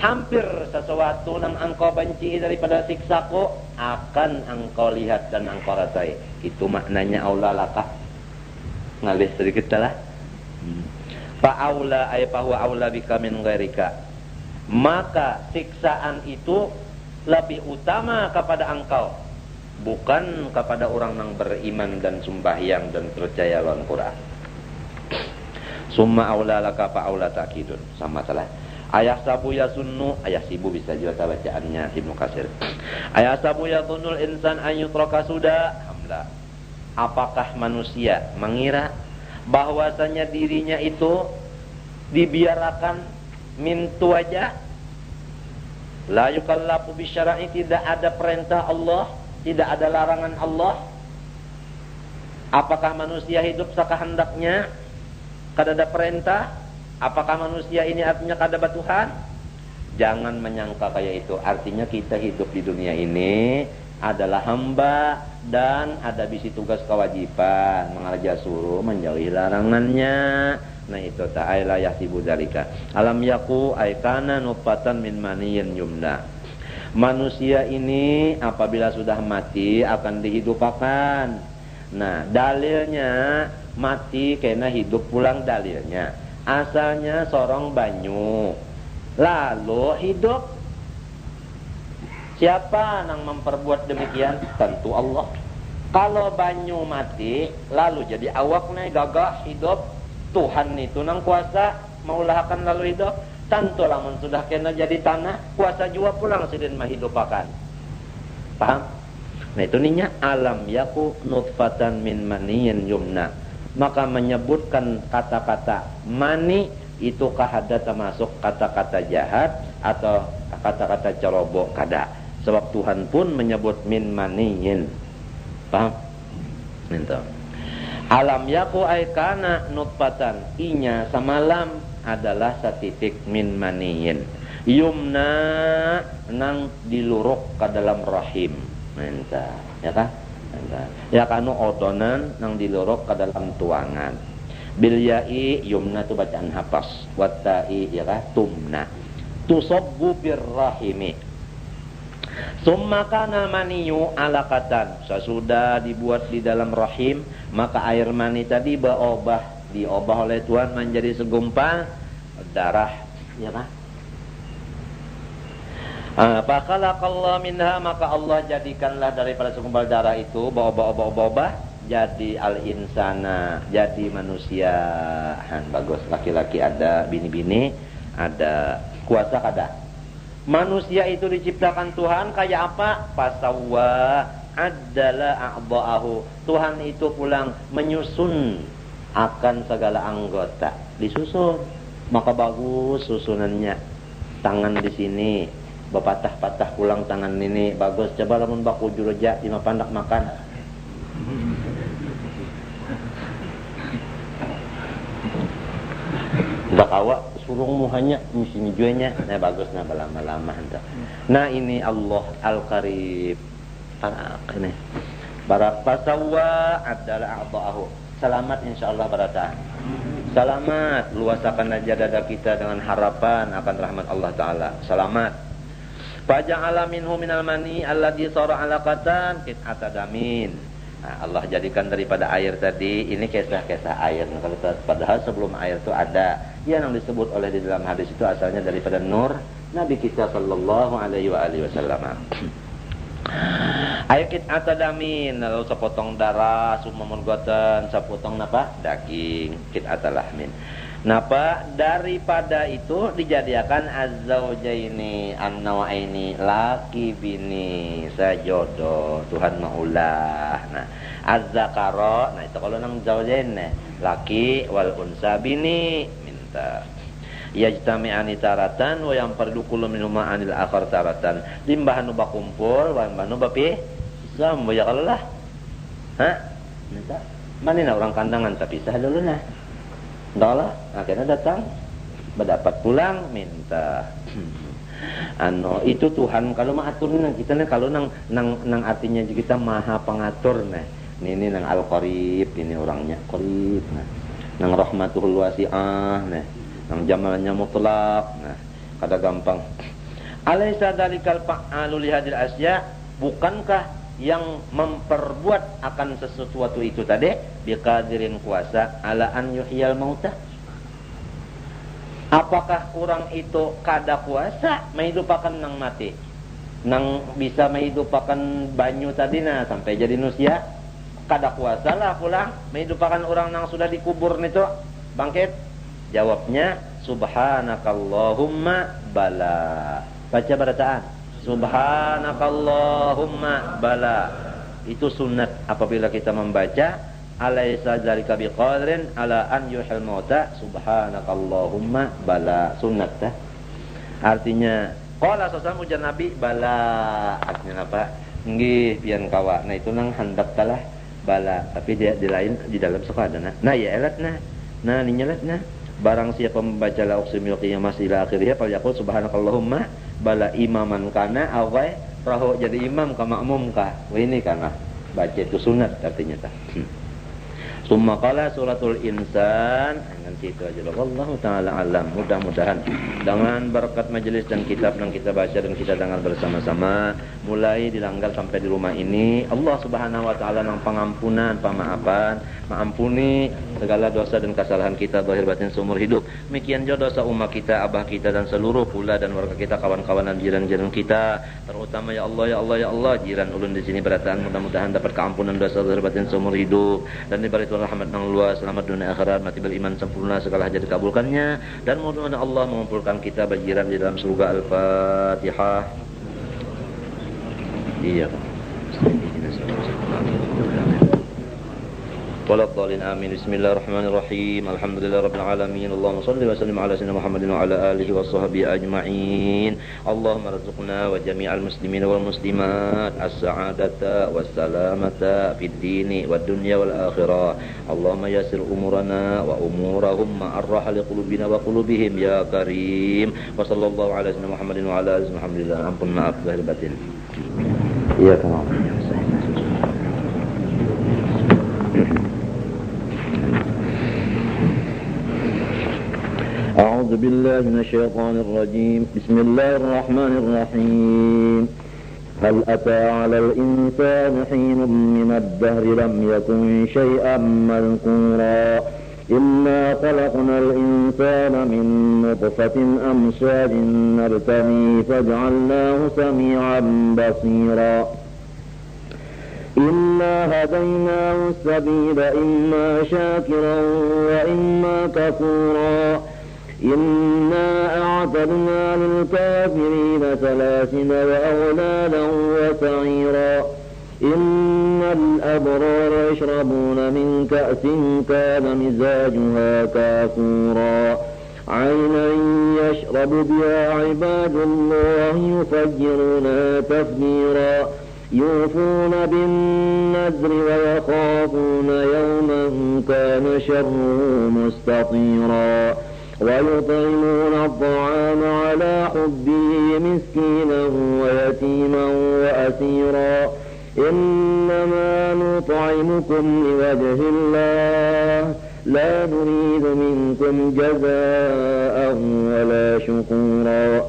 Speaker 1: hampir sesuatu yang engkau benci daripada siksaku akan engkau lihat dan engkau rasai. Itu maknanya aula laka. Ngalih sedikit lah. Fa'aula ay fahuwa aula bika min ghairika. Maka siksaan itu lebih utama kepada engkau, bukan kepada orang yang beriman dan sembahyang dan percaya lawan Quran. Summa aula laka fa'aula ta'kidun. Sama salah. Ayah sabu ya sunnu, ayah sibu bisa juga bacaannya Ibnu Katsir. Ayah sabu ya sunnul insan an yutraka sudah. Alhamdulillah. Apakah manusia mengira bahwasanya dirinya itu dibiarkan mintu aja? La yukallafu bisyara'i, tidak ada perintah Allah, tidak ada larangan Allah. Apakah manusia hidup sekehendaknya? Kada ada perintah? Apakah manusia ini artinya kada Tuhan? Jangan menyangka kayak itu. Artinya kita hidup di dunia ini adalah hamba dan ada bisi tugas kewajiban, mengajar suruh, menjauhi larangannya. Nah itu ta'ala yahsibu dzalika. Alam yaku aikana nutfatan min maniyyin yumna. Manusia ini apabila sudah mati akan dihidupkan. Nah, dalilnya mati karena hidup pulang dalilnya. Asalnya sorong banyu, lalu hidup. Siapa yang memperbuat demikian? Tentu Allah. Kalau banyu mati, lalu jadi awaknya gagah hidup, Tuhan itu nang kuasa maulahkan lalu hidup. Tentu lamun sudah kena jadi tanah, kuasa jua pulang sidin mahidupakan. Paham? Nah itu ninya alam yaku nutfatan min maniyyin yumna. Maka menyebutkan kata-kata mani itu kahada termasuk kata-kata jahat atau kata-kata ceroboh kada. Sebab Tuhan pun menyebut min maniyyin. Paham? Itu. Alam yaku aikana nutfatan, inya samalam adalah satitik min maniyyin. Yumna nang diluruk ke dalam rahim. Menta, ya kan? Ya kanu odonan nang dilorok ke dalam tuangan. Bil ya'i yumna tu bacaan hafaz, wa ta'i ya tumna. Tusabbu bir rahimi. Summa kana maniyu alaqatan, sesudah dibuat di dalam rahim, maka air mani tadi diobah oleh Tuhan menjadi segumpal darah, ya kan? Fa khalaqallahu minha, maka Allah jadikanlah daripada segumpal darah itu obah jadi al-insana, jadi manusia. Bagus, laki-laki ada, bini-bini ada, kuasa kada. Manusia itu diciptakan Tuhan kayak apa? Fasawwa adalah a'dha'ahu. Tuhan itu pulang menyusun akan segala anggota, disusun. Maka bagus susunannya. Tangan di sini, bepatah-patah pulang tangan ini, bagus. Coba lamun baku juroja di pandak makan. Dak awak surung muhanya sini juanya, nah bagus, nah lama-lama hendak. Nah ini Allah Al-Qarib. Barak pasawwa adalah a'dha'ahu. Selamat insyaallah barataan. Selamat, luasakan aja dada kita dengan harapan akan rahmat Allah Ta'ala. Selamat. Faja'ala minhu minal mani alladhi sara alaqatan qit'ata damin. Nah, Allah jadikan daripada air tadi, ini kisah-kisah air. Nah, kalau padahal sebelum air itu ada yang disebut oleh di dalam hadis itu asalnya daripada nur Nabi kita sallallahu alaihi wasallam. Air qit'ata damin, lalu sepotong darah, sumamurgoten, sepotong napa? Daging, qit'ata lahmin. Napa? Daripada itu dijadikan az-zawjaini an-nawaini, laki bini sejodoh, Tuhan maulah. Nah, az-zakara, nah itu kalau nang zawjain, laki wal unsa bini minta. Yajtami'ani taratan wa yang perlu kullu minhuma anil akhar taratan. Limbahanu bakumpul wa limbahanu bapi sam ya Allah. Minta. Mana orang kandangan tapi sah dulu nah. Entahlah, akhirnya datang berdapat pulang minta. Itu Tuhan kalau mengatur nang kita nih, kalau nang artinya kita maha pengatur nah. Ini nang Al-Qarib, ini orangnya Qarib nah. Nang rahmatul wasi'ah nah. Nang jamalnya mutlak nah. Kada gampang. Alaysa dalikal fa'alu li hadil asya, bukankah yang memperbuat akan sesuatu itu tadi biqadirin kuasa ala an yuhyal mauta? Apakah orang itu kada kuasa menghidupakan nang mati, nang bisa menghidupakan banyu tadi nah sampai jadi manusia? Kada kuasa lah pulang menghidupakan orang nang sudah dikubur itu bangkit. Jawabnya subhanakallahumma bala. Baca bacaan subhanakallahumma bala. Itu sunat apabila kita membaca alaysa dzalika biqadrin ala an yuhil mauta subhanakallahumma bala. Sunat dah. Artinya qala sallallahu ujar Nabi bala. Artinya apa? Nggih pian kawa. Nah itu nang hendak kalah bala, tapi dia di lain di dalam sekadana. Nah ya elat nah. Nah ni nyelat nah. Barang siapa membaca la uqsimil qiyamah ila akhirnya fal yaqul subhanakallahumma bala imaman kana awai rahu jadi imam ka makmum ka. Wah ini kana baca itu sunat artinya tah. Summa qala suratul insan, dengan situ aja wallahu taala alam. Mudah-mudahan dengan berkat majelis dan kitab yang kita baca dan kita dengar bersama-sama mulai dilanggar sampai di rumah ini, Allah Subhanahu wa taala nang pengampunan, pemaafan, mengampuni segala dosa dan kesalahan kita zahir batin seumur hidup. Demikian juga dosa umat kita, abah kita dan seluruh pula dan warga kita, kawan-kawan dan jiran-jiran kita, terutama ya Allah ya Allah ya Allah jiran ulun di sini berataan, mudah-mudahan dapat keampunan dosa zahir batin seumur hidup dan diberi rahmat yang luas, selamat dunia akhirat, mati beriman sempurna, segala hajat dikabulkannya dan mudah-mudahan Allah mengumpulkan kita berjiran di dalam surga. Al-Fatihah. Iya. Waladhdallin amin. Bismillahirrahmanirrahim. Alhamdulillahirabbil alamin. Allahumma shalli wa sallim ala sayyidina Muhammadin wa ala alihi wa sahbihi ajma'in. Allahumma rzuqna wa jami'al muslimin wal muslimat as-sa'adata was salamata fid dini wad dunya wal akhirah. Allahumma yassir umurana wa umurahum ma'arrah li qulubina wa qulubihim ya karim. Wa sallallahu ala sayyidina Muhammadin wa ala alihi Alhamdulillah. Ampun maaf lahir batin. Iya kamu. أعوذ بالله من الشيطان الرجيم بسم الله الرحمن الرحيم
Speaker 2: هل أتى على الإنسان حين من الدهر لم يكن شيئا مذكورا إنا خلقنا الإنسان من نطفة أمشاج نبتليه فجعلناه سميعا بصيرا إنا هديناه السبيل إما شاكرا وإما كفورا إنا أعتدنا للكافرين سلاسل وأغلالا وسعيرا إن الأبرار يشربون من كأس كان مزاجها كافورا عينا يشرب بها عباد الله يفجرونها تفجيرا يوفون بالنذر ويخافون يوما كان شره مستطيرا ويطعمون الطعام على حبه مسكينا ويتيما وأسيرا إنما نطعمكم لوجه الله لا نريد منكم جزاء ولا شكورا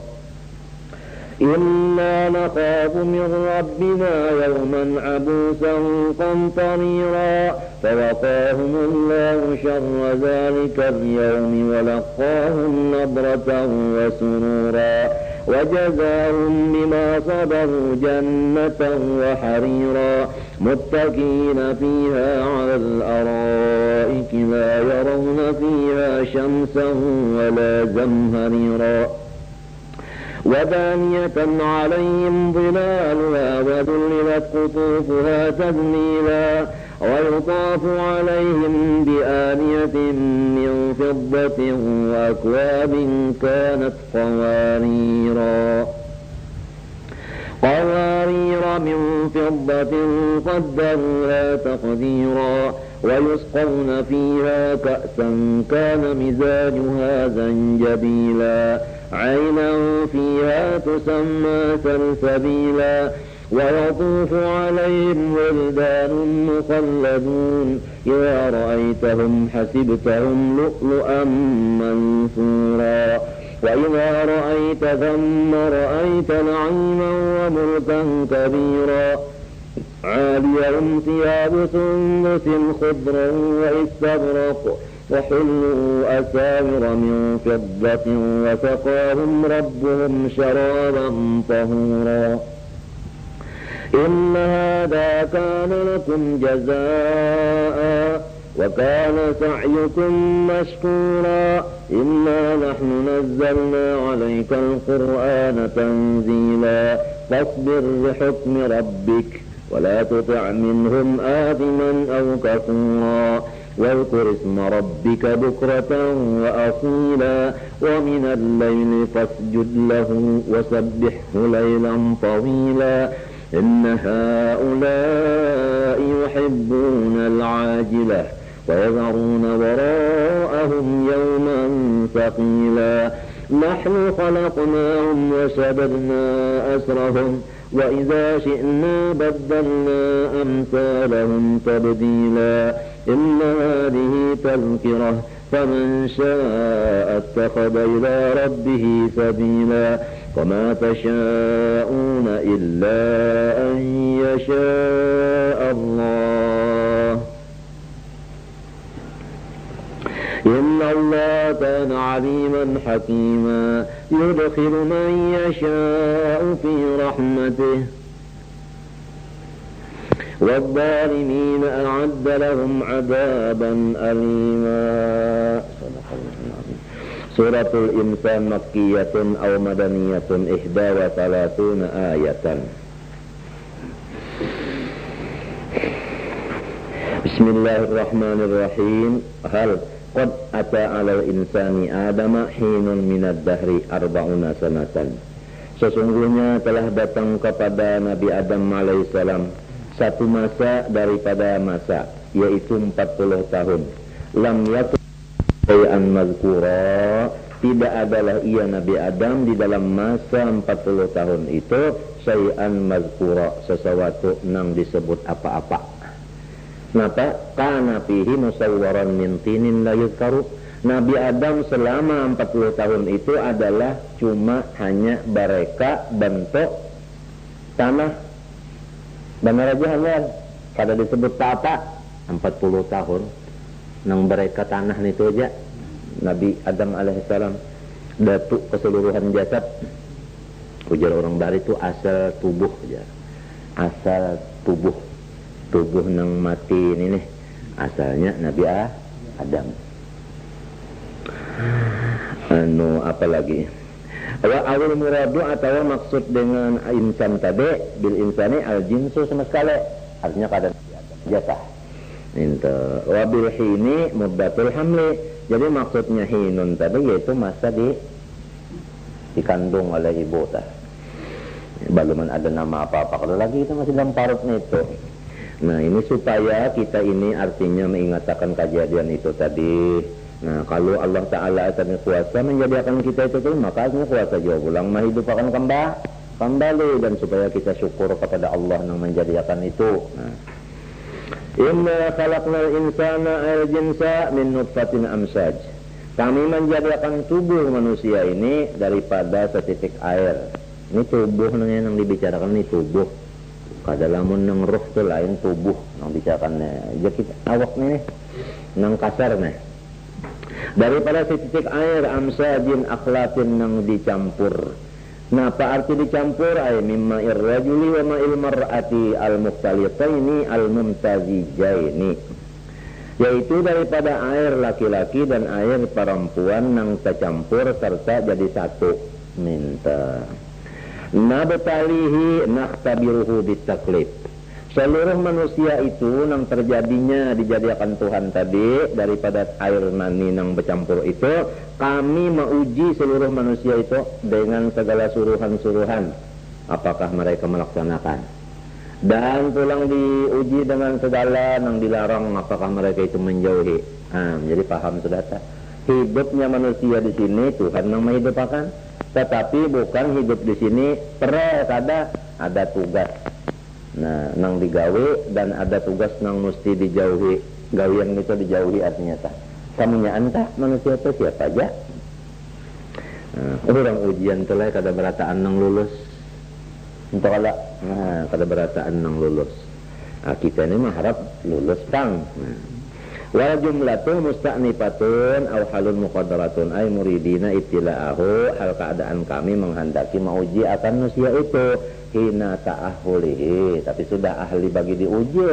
Speaker 2: إنا نخاف من ربنا يوما عبوسا قمطريرا فوقاهم الله شر ذلك اليوم ولقاهم نضرة وسرورا وجزاهم بما صبروا جنة وحريرا متكئين فيها على الأرائك لا يرون فيها شمسا ولا زمهريرا ودانية عليهم ظلالها وذللت قطوفها تذليلا ويطاف عليهم بآنية من فضة وأكواب كانت قوارير من فضة قدروها تقديرا ويسقون فيها كأسا كان مزاجها زنجبيلا عينا فيها تسمى سلسبيلا ويطوف عليهم ولدان مخلدون إذا رأيتهم حسبتهم لؤلؤا منثورا وإذا رأيت ثم رأيت نعيما وملكا كبيرا عاليهم ثياب سندس خضر واستبرق وحلوا أساور من فضة وسقاهم ربهم شرابا طهورا إن هذا كان لكم جزاء وكان سعيكم مشكورا إنا نحن نزلنا عليك القرآن تنزيلا فاصبر لحكم ربك ولا تطع منهم آثما أو كفورا واذكر اسم ربك بكرة وأصيلا ومن الليل فاسجد له وسبحه ليلا طويلا إن هؤلاء يحبون العاجلة ويذرون وراءهم يوما ثقيلا نحن خلقناهم وشددنا أسرهم وإذا شئنا بدلنا أمثالهم تبديلا إن هذه تذكرة فمن شاء اتخذ إلى ربه سبيلا وما تشاءون إلا أن يشاء الله إن الله كان عليما حكيما يدخل من يشاء في رحمته والظالمين أعد لهم عذابا أليما. Suratul Insan Makkiyatun aw Madaniyatun 31 ayatan. Bismillahirrahmanirrahim. Hal qad ata 'alal insani adama hinun minad dahri arba'una sanatan. Sesungguhnya telah datang kepada Nabi Adam alaihissalam satu masa daripada masa, yaitu 40 tahun. Lam yakun shay'an mazkura, tidak adalah ia Nabi Adam di dalam masa 40 tahun itu shay'an mazkura, sesuatu yang disebut apa-apa. Kenapa? Kana fihi musawwaran min tinin la yuzkaru. Nabi Adam selama 40 tahun itu adalah cuma hanya bareka bentuk tanah Benar aja hanya kada disebut apa 40 tahun nang mereka tanah itu aja Nabi Adam alaihissalam datuk keseluruhan jasad. Ujar orang dari itu asal tubuh aja. Asal tubuh nang mati ini nih asalnya Nabi Adam. Apalagi wa awal muradu atau maksud dengan insan tadi bil insani al jinsu sama sekali artinya kada jatah itu wabil hini muddatul hamli. Jadi maksudnya hinun tadi yaitu masa dikandung oleh ibu tah. Baluman ada nama apa-apa kalau lagi itu masih dalam parutnya itu. Nah ini supaya kita ini artinya mengingatkan kejadian itu tadi. Nah kalau Allah Ta'ala akan kuasa menjadikan kita itu tuh maka akan kuasa juga pulang menghidupkan kembali dan supaya kita syukur kepada Allah yang menjadikan itu. Nah, inna khalaqnal insana al-jinsa min nutfatin amsaj. Kami menjadikan tubuh manusia ini daripada setitik air. Ini tubuh yang dibicarakan ini tubuh. Kada lamun nang roh tu lain tubuh nang bicarakan. Jadi awak nih nang kasar nih. Daripada setitik air amsajin akhlatin nang dicampur. Nah, apa arti dicampur? Ay mimma irrajuli wa ma'il mar'ati al-mukhtalitaini al-mumtazijaini. Yaitu daripada air laki-laki dan air perempuan nang tercampur serta jadi satu. Minta. Nabtalihi nakhtabiruhu bitaklif. Seluruh manusia itu nang terjadinya dijadikan Tuhan tadi daripada air mani nang bercampur itu, kami menguji seluruh manusia itu dengan segala suruhan-suruhan apakah mereka melaksanakan, dan pulang diuji dengan segala nang dilarang apakah mereka itu menjauhi. Jadi paham sudah tak? Hidupnya manusia di sini Tuhan nang menghidupkan, tetapi bukan hidup di sini kada ada tugas. Nah, nang digawe dan ada tugas nang mesti dijauhi. Gawian itu dijauhi artinya tak. Kamunya anta manusia itu siapa aja? Orang ujian telah kada berataan nang lulus. Untuk kalau kada berataan nang lulus. Kita ini mengharap lulus pang. Wal jumlatu musta'nifatun aw halun muqaddaratun ay muridina ibtila'ahu, hal keadaan kami menghendaki menguji akan manusia itu hina ta'ahulihi, tapi sudah ahli bagi diuji.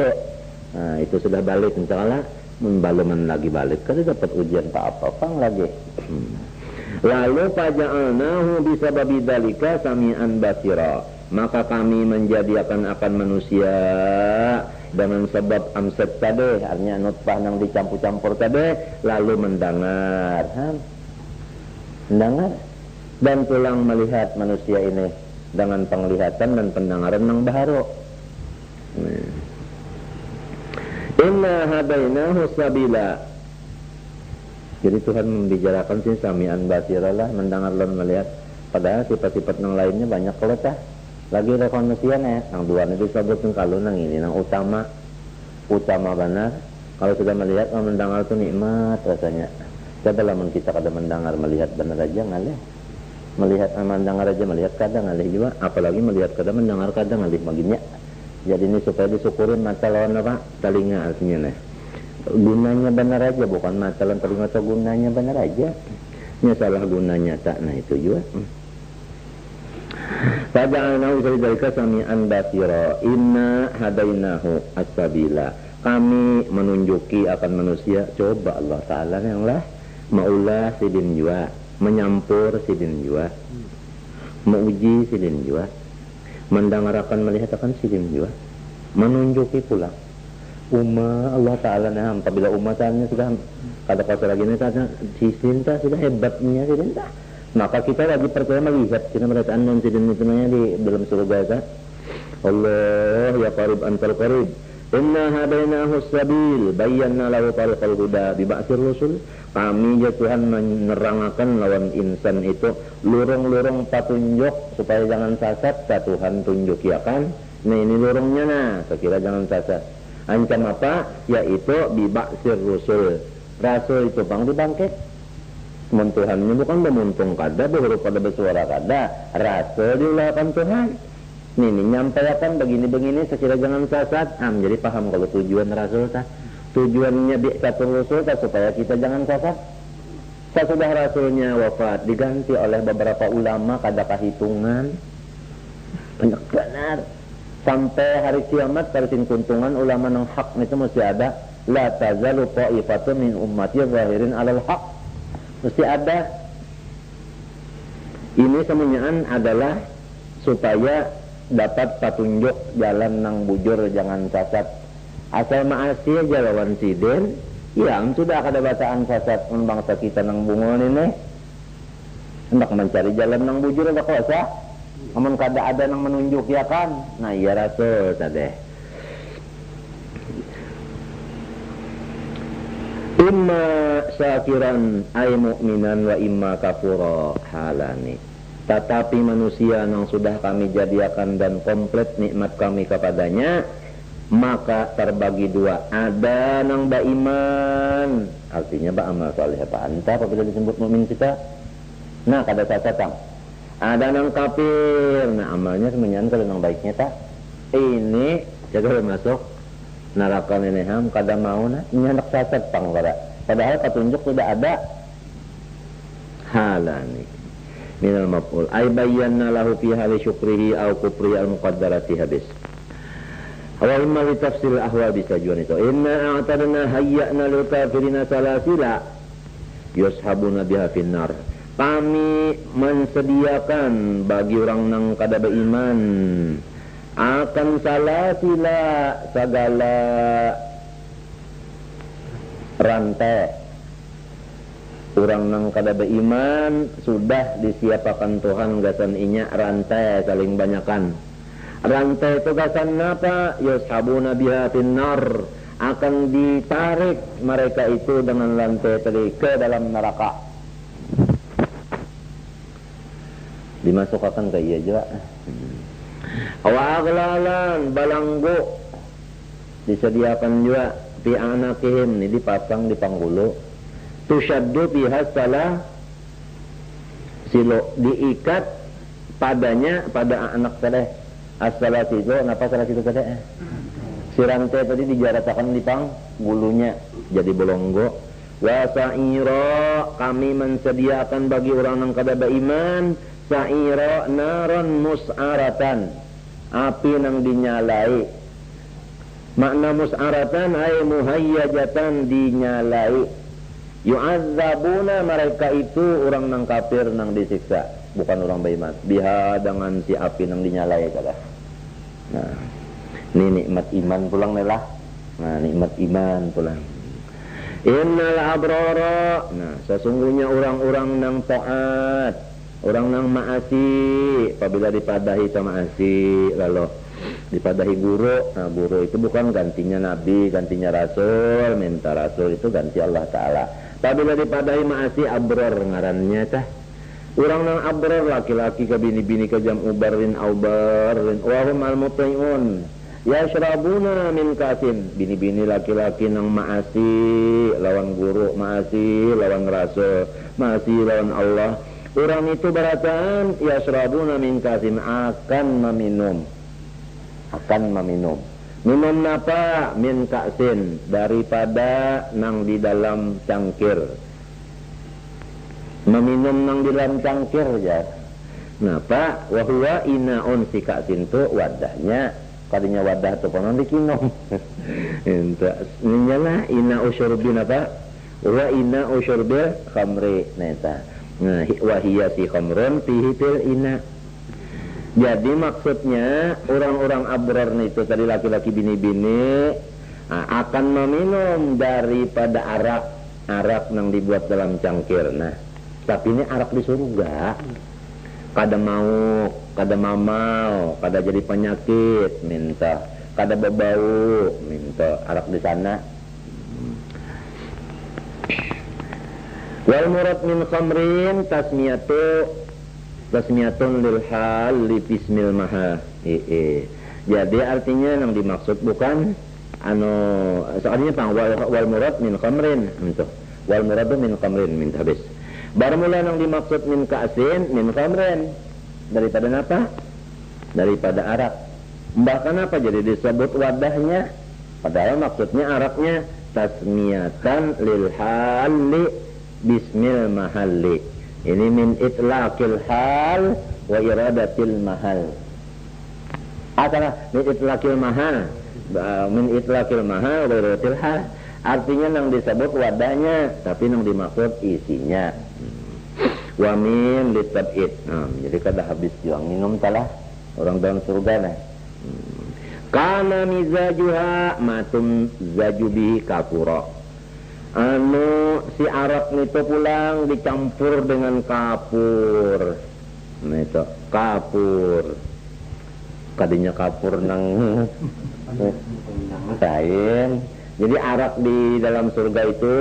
Speaker 2: Nah, itu sudah balik insyaallah membaluman lagi balik kada dapat ujian apa-apa pang lagi. Lalu faja'alnahu bisababi dzalika sami'an basira, maka kami menjadikan akan manusia dengan sebab amsat tadi, artinya nutfah yang dicampur-campur tadi, lalu mendengar dan pulang melihat manusia ini dengan penglihatan dan pendengaran yang baru. Inna hadainahu sabila. Jadi Tuhan membicarakan sih sami'an basiralah, mendengar dan melihat. Padahal sifat-sifat yang lainnya banyak keletah. Lagi rekonosia nih, yang dua itu disebutkan kalau nang ini nang utama benar. Kalau sudah melihat mendengar itu nikmat rasanya. Coba lamun kita kada mendengar melihat benar aja ngalih. Melihat mendengar aja melihat kada ngalih juga, apalagi melihat kada mendengar kada ngalih baginya. Jadi ini supaya disyukurin mata lawan apa? Telinga artinya nih. Gunanya benar aja, bukan mata lawan telinga, atau gunanya benar aja. Ini salah gunanya tak, nah itu juga. Faja'alnahu dzalika sami'an basira inna hadainahu as-sabila. Kami menunjuki akan manusia, coba Allah Ta'ala yang lah maulah sidin jua, menyampur sidin jua, menguji sidin jua, mendengarkan melihat akan sidin jua, menunjuki pula Allah Ta'ala nah, apabila umatnya sudah kata-kata lagi ini kata cinta sudah hebatnya cinta, maka kita lagi percaya melihat kita merasakan non-sidin itu di dalam surga kan. Allah ya qarib antal qarib. Inna hadainahu sabil bayyana lahu tariqal huda bi ba'sir rusul. Kami ya Tuhan menerangkan lawan insan itu lurung-lurung patunjuk supaya jangan sesat. Tuhan tunjuki akan. Nah ini lurungnya nah, sekira jangan sesat. Ancam apa? Yaitu bi ba'sir rusul. Rasul itu bang dibangkit. Tuhannya bukan memuntung kada, berhuruf pada bersuara kada. Rasul diulakan Tuhan. nih nyampaikan begini-begini sekira jangan sesat. Jadi paham kalau tujuan Rasul tah. Tujuannya bi'tsatul Rasul tah supaya kita jangan sesat. Sesudah Rasulnya wafat diganti oleh beberapa ulama kada kahitungan. Banyak benar. Sampai hari kiamat tarisin kuntungan ulama nang hak itu mesti ada. La tazalu ta'ifatun min ummati zahirin 'alal haq. Mesti ada. Ini semuanya adalah supaya dapat petunjuk jalan nang bujur jangan sesat. Asal maasi aja lawan sidin, ya sudah kada bacaan sesat bangsa kita nang bungon ini. Hendak mencari jalan nang bujur ada kuasa. Amun kada ada nang menunjuk ya kan. Nah ya Rasul tadi. Imma syakiran ay mu'minan wa imma kafura halani. Tetapi manusia yang sudah kami jadikan dan komplit nikmat kami kepadanya, maka terbagi dua. Ada nang beriman, artinya beramal saleh apa anta apabila disebut mukmin kita. Nah kada sasatang. Ada nang kafir, nah amalnya semuanya kalau nang baiknya tak. Ini jaga masuk neraka neneham kada mau na nyandak sasat pang kada. Padahal petunjuk sudah ada. Halani minal maf'ul ay bayyana lahu fi hali syukrihi au kufri al muqaddarati habis. Wa imma li tafsil ahwa bisajuan itu. Inna a'tadna hayya'na lil kafirina salasila yushabuna biha finnar. Kami mensediakan bagi orang nang kada beriman akan salasila segala rantai. Orang nang kada beriman sudah disiapakan Tuhan gasan inya rantai saling banyakan. Rantai itu gasan apa? Yushabuna biha finnar, akan ditarik mereka itu dengan rantai tadi ke dalam neraka. Dimasukkan ke iya juga. Wa aglalan balanggo disediakan juga fi anakihim, ini dipasang di panggulu. Tusyaddu biha salah silo, diikat padanya pada anak saleh. As-salat itu kenapa salah itu tadi? Si rantai tadi dijaratakan di panggulunya jadi bolonggo. Wa sa'ira, kami mensediakan bagi orang yang kada beriman sa'ira naran mus'aratan, api nang dinyalai. Makna mus'aratan ay muhayyajatan, dinyalai. Yu'adzabuna, mereka itu orang nang kafir nang disiksa, bukan orang beriman. Biha dengan si api nang dinyalai kada. Nah, ini nikmat iman pulang nelah. Nah, nikmat iman pulang. Innal abrara, nah sesungguhnya orang-orang nang taat, orang nang maasi, apabila dipadahi sama maasi lalu dipadahi guru. Nah guru itu bukan gantinya nabi, gantinya rasul, minta rasul itu ganti Allah Ta'ala. Apabila dipadahi maasi abrar ngarannya tah. Orang nang abrar laki-laki ke bini-bini ke jam ubarin aubarin wahum al-muti'un yashrabuna min kasin, bini-bini laki-laki nang maasi lawan guru, maasi lawan rasul, maasi lawan Allah. Orang itu barataan yashrabuna min kasin, akan meminum. Minum napa? Min ka'sin, daripada nang di dalam cangkir. Meminum nang di dalam cangkir ya. Napa? Wa huwa inaun, si ka'sin tu wadahnya. Kadinya wadah tu konon dikinom. Enta nyala ina usyurbin apa? Wa ina usyurbil khamri neta. Nah, wa hiya si khamrun fihi til ina. Jadi maksudnya orang-orang abrar itu tadi laki-laki bini-bini akan meminum daripada arak nang dibuat dalam cangkir. Nah, tapi ini arak di surga. Kada mau, kada mamal, kada jadi penyakit, minta. Kada berbau, minta arak di sana. Wal murad min khamrin tasmiyatun lil hal li bismil maha. Jadi artinya yang dimaksud bukan soalnya pang wal murad min khamrin, minta. Wal murad min khamrin, minta habis. Baru mula yang dimaksud min ka'sin min khamrin, daripada apa? daripada arak. Bahkan apa jadi disebut wadahnya? Padahal maksudnya araknya tasmiyatan lil halli bismil mahalli. Ini min itlaqil hal wa iradatil mahal. Min itlaqil mahal, min itlaqil mahal wa iradatil hal. Artinya nang disebut wadahnya, tapi nang dimaksud isinya. Wa min litab'id. Jadi kada habis juang minum talah orang dalam surga nah. Kana mizajuha matum zajubi kafura. Si arak itu pulang dicampur dengan kapur. Nah itu kapur. Kadinya kapur nang lain. Jadi arak di dalam surga itu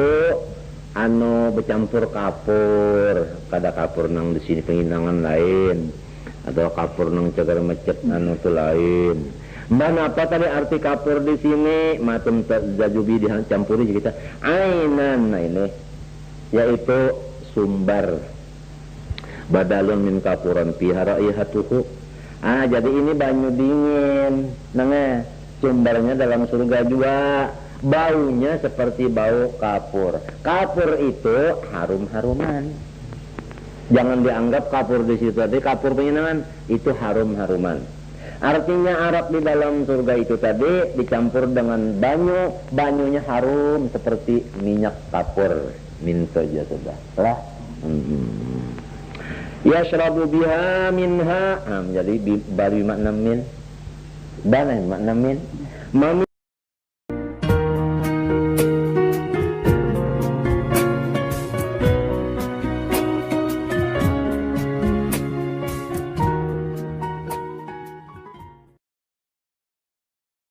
Speaker 2: bercampur kapur. Kada kapur nang di sini penginangan lain, atau kapur nang cagar macet itu lain. Dan apa tadi arti kapur di sini? Matum zajubi dicampuri kita ainan. Nah ini yaitu sumber badalun min kapuran fiha raihatuhu. Jadi ini banyu dingin. Nah, sumbernya dalam surga juga. Baunya seperti bau kapur. Kapur itu harum-haruman. Jangan dianggap kapur di situ tadi kapur penyenangan, itu harum-haruman. Artinya arak di dalam surga itu tadi dicampur dengan banyu, banyunya harum seperti minyak kapur. Minta aja sudah. Lah. Yashrabu biha minha. Jadi bari makna min. Bana makna min.